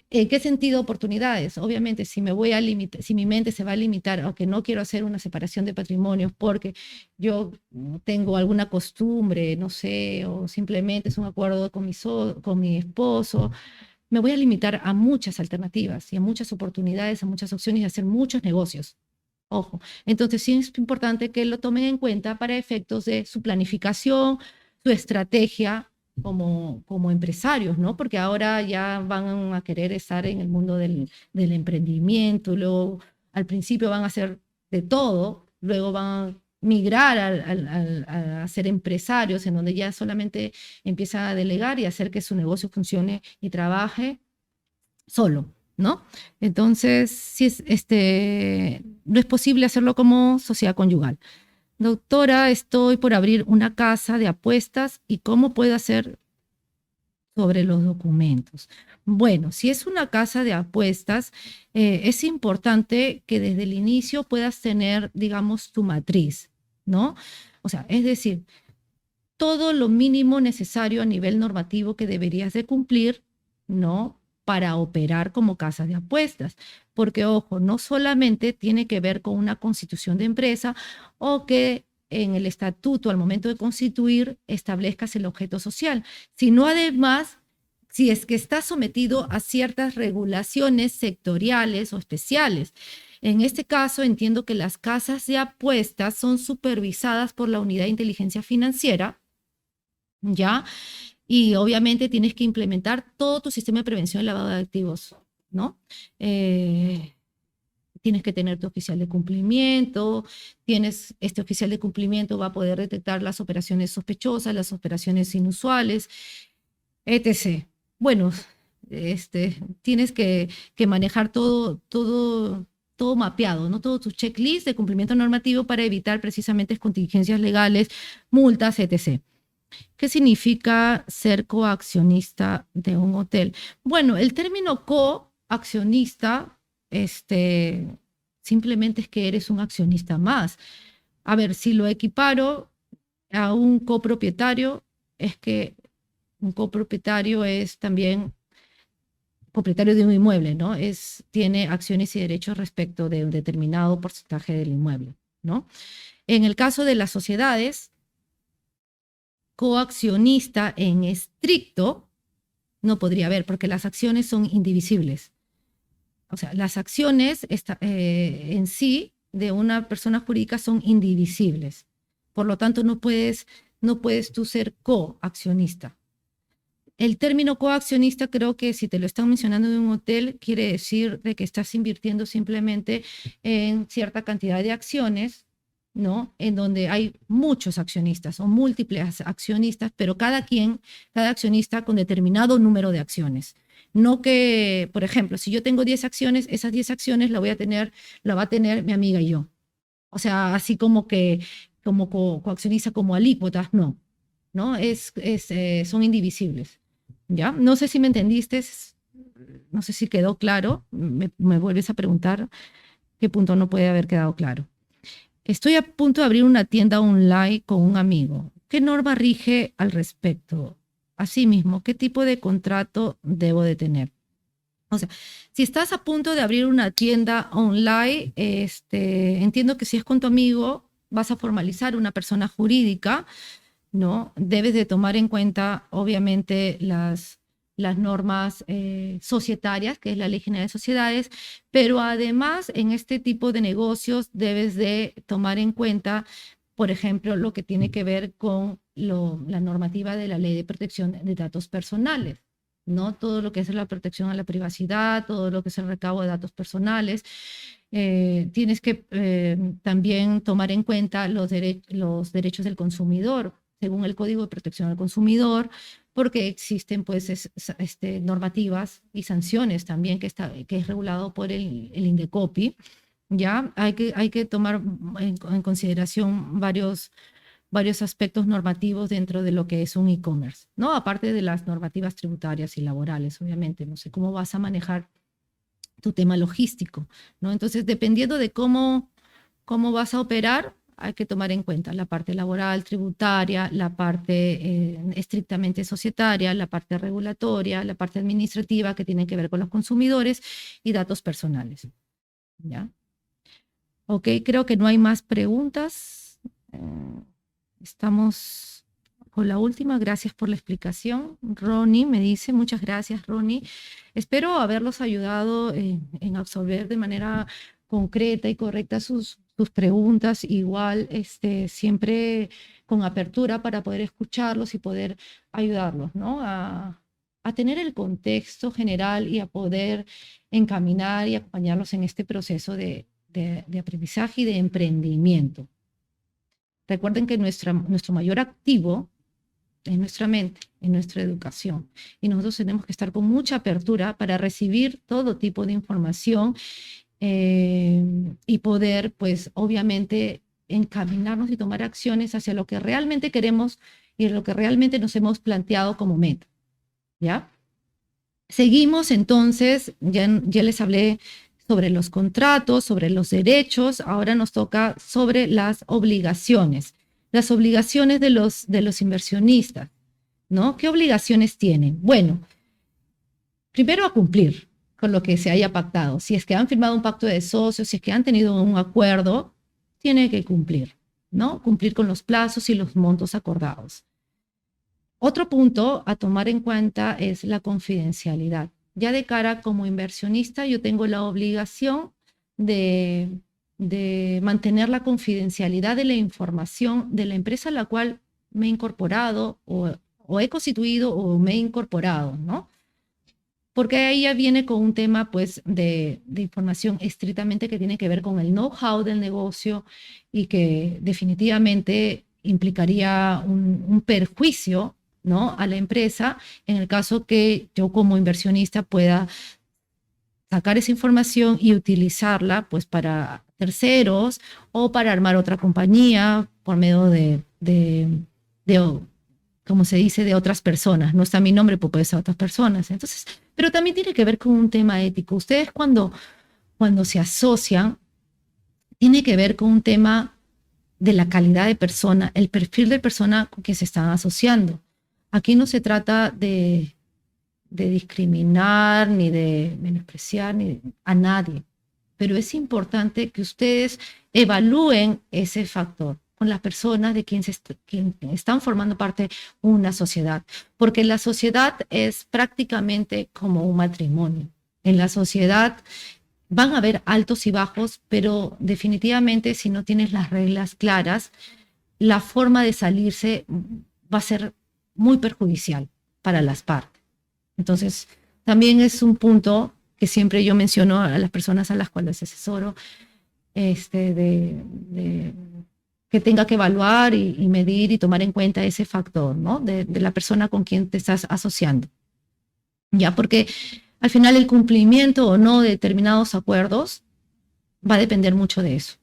¿En qué sentido oportunidades? Obviamente, si mi mente se va a limitar a que no quiero hacer una separación de patrimonios porque yo tengo alguna costumbre, no sé, o simplemente es un acuerdo con mi esposo, me voy a limitar a muchas alternativas y a muchas oportunidades, a muchas opciones de hacer muchos negocios. Ojo, entonces sí es importante que lo tomen en cuenta para efectos de su planificación, su estrategia como empresarios, ¿no? Porque ahora ya van a querer estar en el mundo del emprendimiento, luego al principio van a hacer de todo, luego van a migrar a ser empresarios, en donde ya solamente empiezan a delegar y hacer que su negocio funcione y trabaje solo, ¿no? Entonces, sí no es posible hacerlo como sociedad conyugal. Doctora, estoy por abrir una casa de apuestas y cómo puedo hacer sobre los documentos. Bueno, si es una casa de apuestas, es importante que desde el inicio puedas tener, digamos, tu matriz, ¿no? O sea, es decir, todo lo mínimo necesario a nivel normativo que deberías de cumplir, ¿no? Para operar como casa de apuestas. Porque, ojo, no solamente tiene que ver con una constitución de empresa o que en el estatuto al momento de constituir establezcas el objeto social, sino además si es que está sometido a ciertas regulaciones sectoriales o especiales. En este caso, entiendo que las casas de apuestas son supervisadas por la Unidad de Inteligencia Financiera, ¿ya? Y obviamente tienes que implementar todo tu sistema de prevención de lavado de activos, ¿no? Tienes que tener tu oficial de cumplimiento, este oficial de cumplimiento va a poder detectar las operaciones sospechosas, las operaciones inusuales, etc. Bueno, tienes que manejar todo mapeado, ¿no? Todo tu checklist de cumplimiento normativo para evitar precisamente contingencias legales, multas, etc. ¿Qué significa ser coaccionista de un hotel? Bueno, el término coaccionista, simplemente es que eres un accionista más. A ver, si lo equiparo a un copropietario, es que un copropietario es también propietario de un inmueble, ¿no? Tiene acciones y derechos respecto de un determinado porcentaje del inmueble, ¿no? En el caso de las sociedades, coaccionista en estricto no podría haber, porque las acciones son indivisibles. O sea, las acciones en sí de una persona jurídica son indivisibles. Por lo tanto, no puedes tú ser coaccionista. El término coaccionista creo que si te lo están mencionando en un hotel, quiere decir de que estás invirtiendo simplemente en cierta cantidad de acciones, ¿no? En donde hay muchos accionistas o múltiples accionistas, pero cada accionista con determinado número de acciones. No que, por ejemplo, si yo tengo 10 acciones, esas 10 acciones la va a tener mi amiga y yo. O sea, así como que, como coaccionista, como alícuotas, no. ¿No? Son indivisibles. ¿Ya? No sé si me entendiste, no sé si quedó claro, me vuelves a preguntar qué punto no puede haber quedado claro. Estoy a punto de abrir una tienda online con un amigo. ¿Qué norma rige al respecto? Asimismo, ¿qué tipo de contrato debo de tener? O sea, si estás a punto de abrir una tienda online, entiendo que si es con tu amigo, vas a formalizar una persona jurídica, ¿no? Debes de tomar en cuenta, obviamente, las normas societarias, que es la Ley General de Sociedades, pero además en este tipo de negocios debes de tomar en cuenta, por ejemplo, lo que tiene que ver con la normativa de la Ley de Protección de Datos Personales, ¿no? Todo lo que es la protección a la privacidad, todo lo que es el recabo de datos personales. Tienes que también tomar en cuenta los derechos del consumidor, según el Código de Protección al Consumidor, porque existen pues normativas y sanciones también que es regulado por el INDECOPI. ¿Ya? Hay que tomar en consideración varios aspectos normativos dentro de lo que es un e-commerce, ¿no? Aparte de las normativas tributarias y laborales, obviamente. No sé cómo vas a manejar tu tema logístico, ¿no? Entonces, dependiendo de cómo vas a operar, hay que tomar en cuenta la parte laboral, tributaria, la parte estrictamente societaria, la parte regulatoria, la parte administrativa que tiene que ver con los consumidores y datos personales. ¿Ya? Ok, creo que no hay más preguntas. Estamos con la última. Gracias por la explicación. Ronnie me dice, muchas gracias, Ronnie. Espero haberlos ayudado en absorber de manera concreta y correcta sus preguntas, igual siempre con apertura para poder escucharlos y poder ayudarlos, ¿no? A tener el contexto general y a poder encaminar y acompañarlos en este proceso de aprendizaje y de emprendimiento. Recuerden que nuestro mayor activo es nuestra mente, es nuestra educación. Y nosotros tenemos que estar con mucha apertura para recibir todo tipo de información y poder, pues, obviamente, encaminarnos y tomar acciones hacia lo que realmente queremos y lo que realmente nos hemos planteado como meta. ¿ya? Seguimos entonces, ya les hablé sobre los contratos, sobre los derechos, ahora nos toca sobre las obligaciones de los inversionistas, ¿no? ¿Qué obligaciones tienen? Bueno, primero a cumplir con lo que se haya pactado. Si es que han firmado un pacto de socios, si es que han tenido un acuerdo, tiene que cumplir, ¿no? Cumplir con los plazos y los montos acordados. Otro punto a tomar en cuenta es la confidencialidad. Ya de cara como inversionista, yo tengo la obligación de mantener la confidencialidad de la información de la empresa a la cual me he incorporado o he constituido o me he incorporado, ¿no? Porque ahí ya viene con un tema pues de información estrictamente que tiene que ver con el know-how del negocio y que definitivamente implicaría un perjuicio, ¿no?, a la empresa en el caso que yo como inversionista pueda sacar esa información y utilizarla pues para terceros o para armar otra compañía por medio como se dice, de otras personas. No está mi nombre, pues puede ser otras personas. Entonces, pero también tiene que ver con un tema ético. Ustedes cuando se asocian, tiene que ver con un tema de la calidad de persona, el perfil de persona con quien se están asociando. Aquí no se trata de discriminar, ni de menospreciar a nadie, pero es importante que ustedes evalúen ese factor con las personas de quien están formando parte de una sociedad, porque la sociedad es prácticamente como un matrimonio. En la sociedad van a haber altos y bajos, pero definitivamente si no tienes las reglas claras, la forma de salirse va a ser muy perjudicial para las partes. Entonces, también es un punto que siempre yo menciono a las personas a las cuales asesoro, que tenga que evaluar y medir y tomar en cuenta ese factor, ¿no?, de la persona con quien te estás asociando. Ya, porque al final el cumplimiento o no de determinados acuerdos va a depender mucho de eso,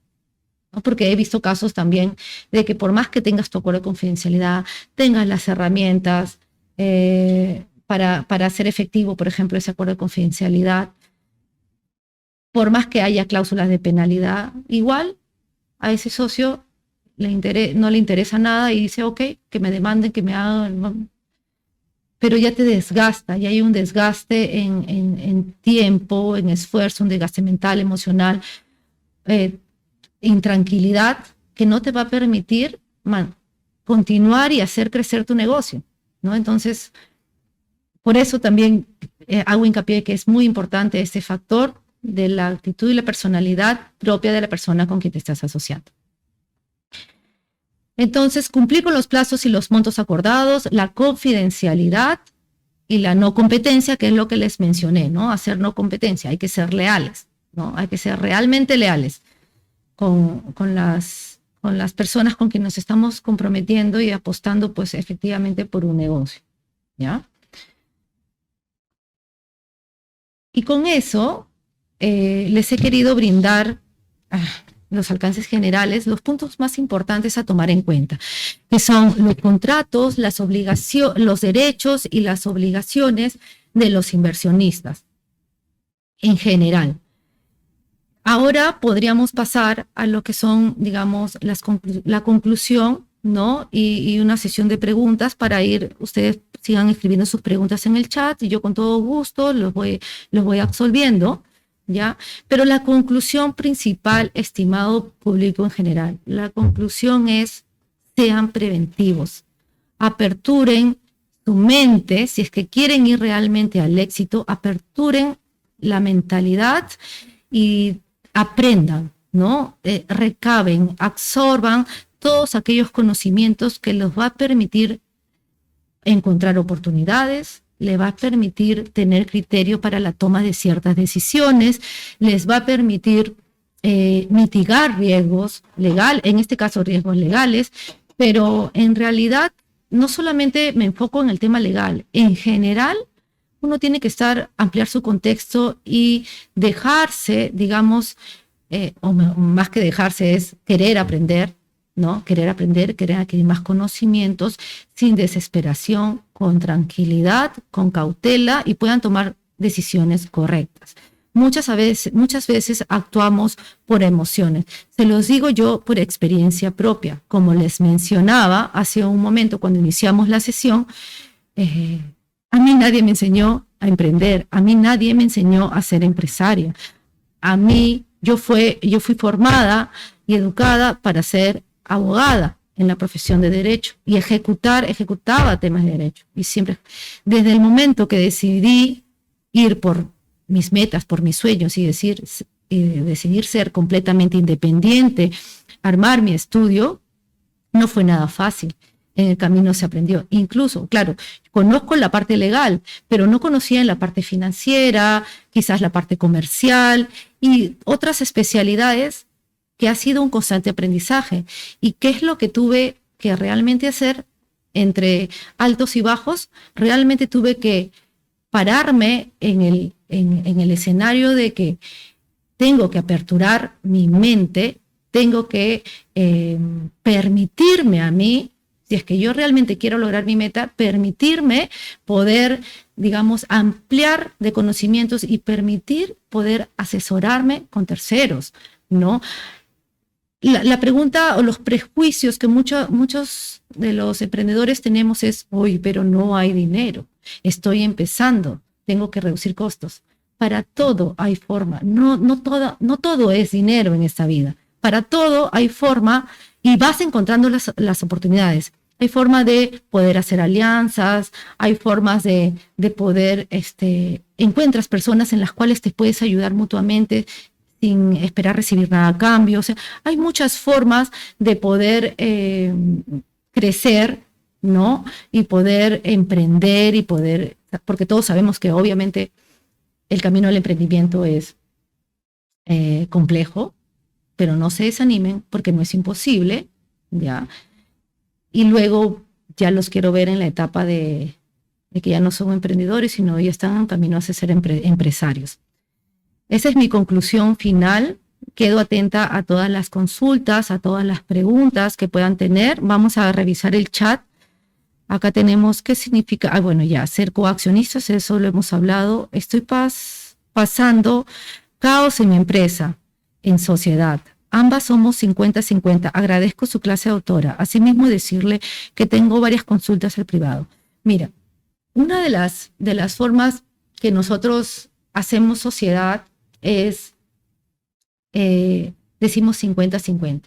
¿no? Porque he visto casos también de que por más que tengas tu acuerdo de confidencialidad, tengas las herramientas para hacer efectivo, por ejemplo, ese acuerdo de confidencialidad, por más que haya cláusulas de penalidad, igual a ese socio no le interesa nada y dice, ok, que me demanden, que me hagan, pero ya te desgasta, y hay un desgaste en tiempo, en esfuerzo, un desgaste mental, emocional, intranquilidad, que no te va a permitir continuar y hacer crecer tu negocio, ¿no? Entonces, por eso también hago hincapié que es muy importante este factor de la actitud y la personalidad propia de la persona con quien te estás asociando. Entonces, cumplir con los plazos y los montos acordados, la confidencialidad y la no competencia, que es lo que les mencioné, ¿no? Hacer no competencia, hay que ser leales, ¿no? Hay que ser realmente leales con las personas con quien nos estamos comprometiendo y apostando, pues, efectivamente por un negocio, ¿ya? Y con eso les he querido brindar los alcances generales, los puntos más importantes a tomar en cuenta, que son los contratos, los derechos y las obligaciones de los inversionistas en general. Ahora podríamos pasar a lo que son, digamos, la conclusión, ¿no? Y una sesión de preguntas para ustedes sigan escribiendo sus preguntas en el chat y yo con todo gusto los voy absolviendo, ¿ya? Pero la conclusión principal, estimado público en general, la conclusión es: sean preventivos, aperturen su mente, si es que quieren ir realmente al éxito, aperturen la mentalidad y aprendan, ¿no? Recaben, absorban todos aquellos conocimientos que les va a permitir encontrar oportunidades, les va a permitir tener criterio para la toma de ciertas decisiones, les va a permitir mitigar riesgos en este caso riesgos legales, pero en realidad no solamente me enfoco en el tema legal, en general uno tiene que ampliar su contexto y dejarse, digamos, o más que dejarse es querer aprender, ¿no? Querer aprender, querer adquirir más conocimientos sin desesperación, con tranquilidad, con cautela y puedan tomar decisiones correctas. Muchas veces actuamos por emociones. Se los digo yo por experiencia propia. Como les mencionaba hace un momento cuando iniciamos la sesión, a mí nadie me enseñó a emprender, a mí nadie me enseñó a ser empresaria. A mí, yo fui formada y educada para ser abogada en la profesión de derecho y ejecutaba temas de derecho. Y siempre, desde el momento que decidí ir por mis metas, por mis sueños y decidir ser completamente independiente, armar mi estudio, no fue nada fácil. En el camino se aprendió. Incluso, claro, conozco la parte legal, pero no conocía la parte financiera, quizás la parte comercial y otras especialidades que ha sido un constante aprendizaje. ¿Y qué es lo que tuve que realmente hacer entre altos y bajos? Realmente tuve que pararme en el escenario de que tengo que aperturar mi mente, tengo que permitirme a mí, si es que yo realmente quiero lograr mi meta, permitirme poder, digamos, ampliar de conocimientos y permitir poder asesorarme con terceros, ¿no? La pregunta o los prejuicios que muchos de los emprendedores tenemos es, uy, pero no hay dinero, estoy empezando, tengo que reducir costos. Para todo hay forma, no todo es dinero en esta vida. Para todo hay forma y vas encontrando las oportunidades. Hay forma de poder hacer alianzas, hay formas de poder, encuentras personas en las cuales te puedes ayudar mutuamente sin esperar recibir nada a cambio. O sea, hay muchas formas de poder crecer, ¿no? Y poder emprender y poder, porque todos sabemos que obviamente el camino al emprendimiento es complejo, pero no se desanimen porque no es imposible, ¿ya? Y luego ya los quiero ver en la etapa de que ya no son emprendedores, sino ya están en camino a ser empresarios. Esa es mi conclusión final. Quedo atenta a todas las consultas, a todas las preguntas que puedan tener. Vamos a revisar el chat. Acá tenemos qué significa, bueno, ya, ser coaccionistas, eso lo hemos hablado. Estoy pasando caos en mi empresa, en sociedad. Ambas somos 50-50. Agradezco su clase, autora. Asimismo, decirle que tengo varias consultas al privado. Mira, una de las formas que nosotros hacemos sociedad es, decimos 50-50.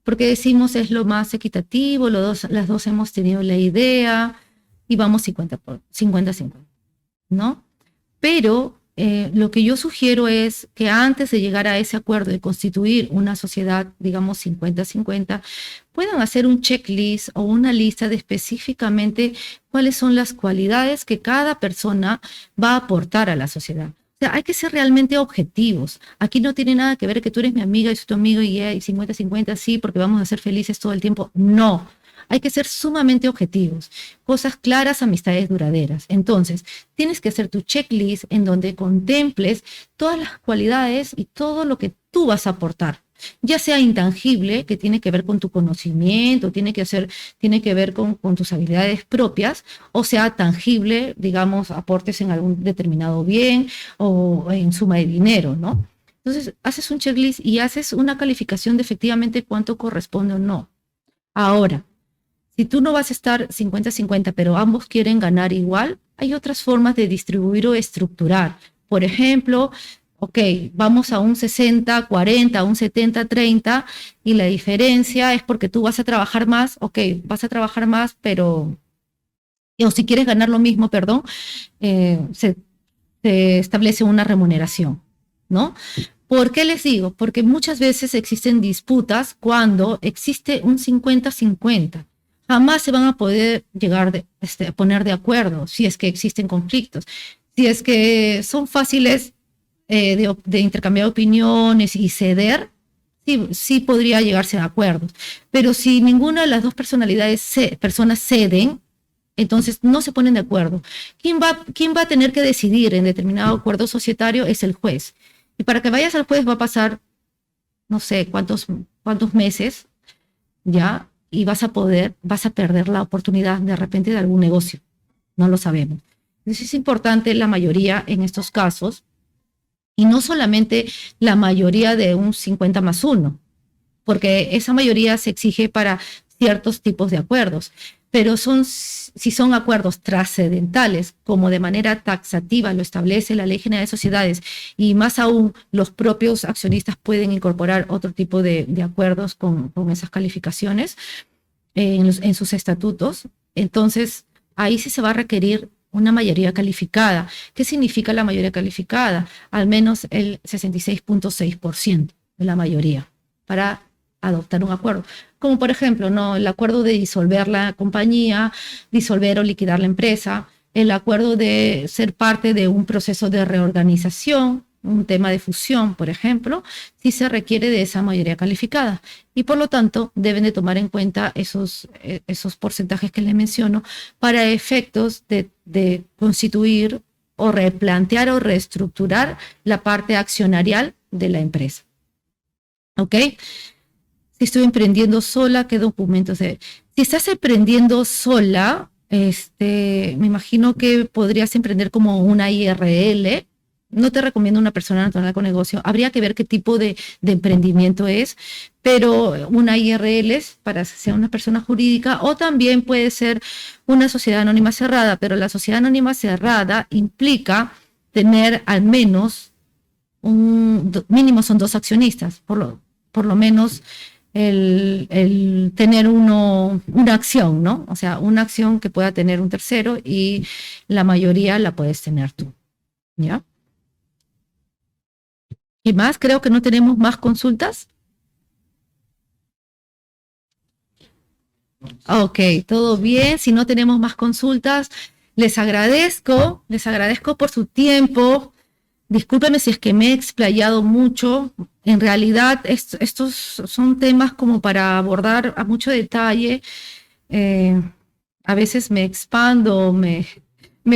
Porque decimos es lo más equitativo, las dos hemos tenido la idea y vamos 50-50, ¿no? Pero lo que yo sugiero es que antes de llegar a ese acuerdo de constituir una sociedad, digamos 50-50, puedan hacer un checklist o una lista de específicamente cuáles son las cualidades que cada persona va a aportar a la sociedad. O sea, hay que ser realmente objetivos. Aquí no tiene nada que ver que tú eres mi amiga y soy tu amigo y 50-50, sí, porque vamos a ser felices todo el tiempo. No. Hay que ser sumamente objetivos, cosas claras, amistades duraderas. Entonces, tienes que hacer tu checklist en donde contemples todas las cualidades y todo lo que tú vas a aportar, ya sea intangible, que tiene que ver con tu conocimiento, tiene que ver con tus habilidades propias, o sea tangible, digamos, aportes en algún determinado bien o en suma de dinero, ¿no? Entonces, haces un checklist y haces una calificación de efectivamente cuánto corresponde o no. Ahora, si tú no vas a estar 50-50, pero ambos quieren ganar igual, hay otras formas de distribuir o estructurar. Por ejemplo, ok, vamos a un 60-40, un 70-30, y la diferencia es porque tú vas a trabajar más, ok, vas a trabajar más, pero, o si quieres ganar lo mismo, perdón, se establece una remuneración, ¿no? ¿Por qué les digo? Porque muchas veces existen disputas cuando existe un 50-50. Jamás se van a poder llegar a poner de acuerdo si es que existen conflictos. Si es que son fáciles de intercambiar opiniones y ceder, sí podría llegarse a acuerdos. Pero si ninguna de las dos personas ceden, entonces no se ponen de acuerdo. ¿Quién va a tener que decidir en determinado acuerdo societario? Es el juez. Y para que vayas al juez va a pasar, no sé, cuántos meses, ¿ya? Y vas a perder la oportunidad de repente de algún negocio, no lo sabemos. Entonces es importante la mayoría en estos casos, y no solamente la mayoría de un 50+1, porque esa mayoría se exige para ciertos tipos de acuerdos, pero si son acuerdos trascendentales, como de manera taxativa lo establece la Ley General de Sociedades, y más aún los propios accionistas pueden incorporar otro tipo de acuerdos con esas calificaciones en sus estatutos, entonces ahí sí se va a requerir una mayoría calificada. ¿Qué significa la mayoría calificada? Al menos el 66.6% de la mayoría para adoptar un acuerdo. Como por ejemplo, ¿no?, el acuerdo de disolver la compañía, disolver o liquidar la empresa, el acuerdo de ser parte de un proceso de reorganización, un tema de fusión, por ejemplo, sí se requiere de esa mayoría calificada. Y por lo tanto, deben de tomar en cuenta esos porcentajes que les menciono para efectos de constituir o replantear o reestructurar la parte accionarial de la empresa. ¿Ok? Si estoy emprendiendo sola, ¿qué documentos? Si estás emprendiendo sola, me imagino que podrías emprender como una IRL. No te recomiendo una persona natural con negocio. Habría que ver qué tipo de emprendimiento es, pero una IRL es para ser una persona jurídica, o también puede ser una sociedad anónima cerrada, pero la sociedad anónima cerrada implica tener al menos mínimo son 2 accionistas, por lo menos el tener una acción, ¿no? O sea, una acción que pueda tener un tercero y la mayoría la puedes tener tú, ¿ya? ¿Y más? Creo que no tenemos más consultas. Ok, todo bien. Si no tenemos más consultas, les agradezco por su tiempo. Discúlpeme si es que me he explayado mucho. En realidad, estos son temas como para abordar a mucho detalle. A veces me expando, me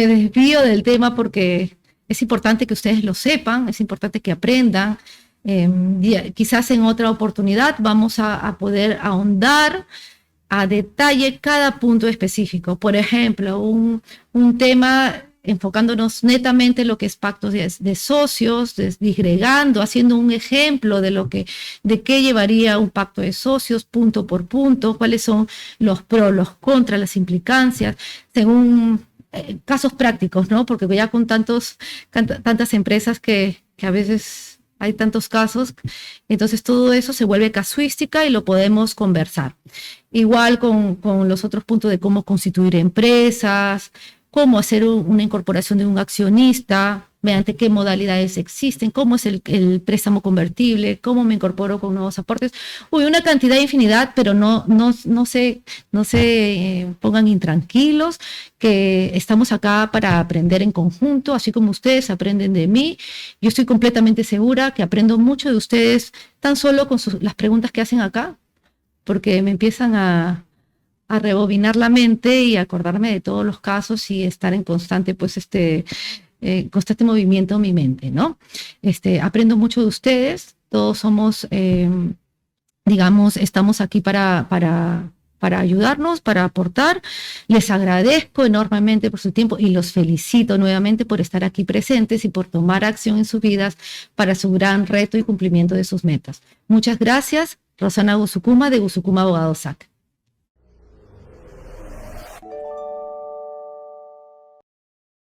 desvío del tema porque es importante que ustedes lo sepan, es importante que aprendan. Quizás en otra oportunidad vamos a poder ahondar a detalle cada punto específico. Por ejemplo, un tema enfocándonos netamente en lo que es pactos de socios, disgregando, haciendo un ejemplo de qué llevaría un pacto de socios, punto por punto, cuáles son los pros, los contras, las implicancias, según casos prácticos, ¿no? Porque ya con tantas empresas que a veces hay tantos casos, entonces todo eso se vuelve casuística y lo podemos conversar. Igual con los otros puntos de cómo constituir empresas, cómo hacer una incorporación de un accionista, mediante qué modalidades existen, cómo es el préstamo convertible, cómo me incorporo con nuevos aportes. Uy, una cantidad de infinidad, pero no se pongan intranquilos, que estamos acá para aprender en conjunto, así como ustedes aprenden de mí. Yo estoy completamente segura que aprendo mucho de ustedes tan solo con las preguntas que hacen acá, porque me empiezan a rebobinar la mente y acordarme de todos los casos y estar en constante, pues, constante movimiento en mi mente, ¿no? Aprendo mucho de ustedes, todos somos, digamos, estamos aquí para ayudarnos, para aportar. Les agradezco enormemente por su tiempo y los felicito nuevamente por estar aquí presentes y por tomar acción en sus vidas para su gran reto y cumplimiento de sus metas. Muchas gracias. Rosana Gusukuma, de Gusukuma Abogados SAC.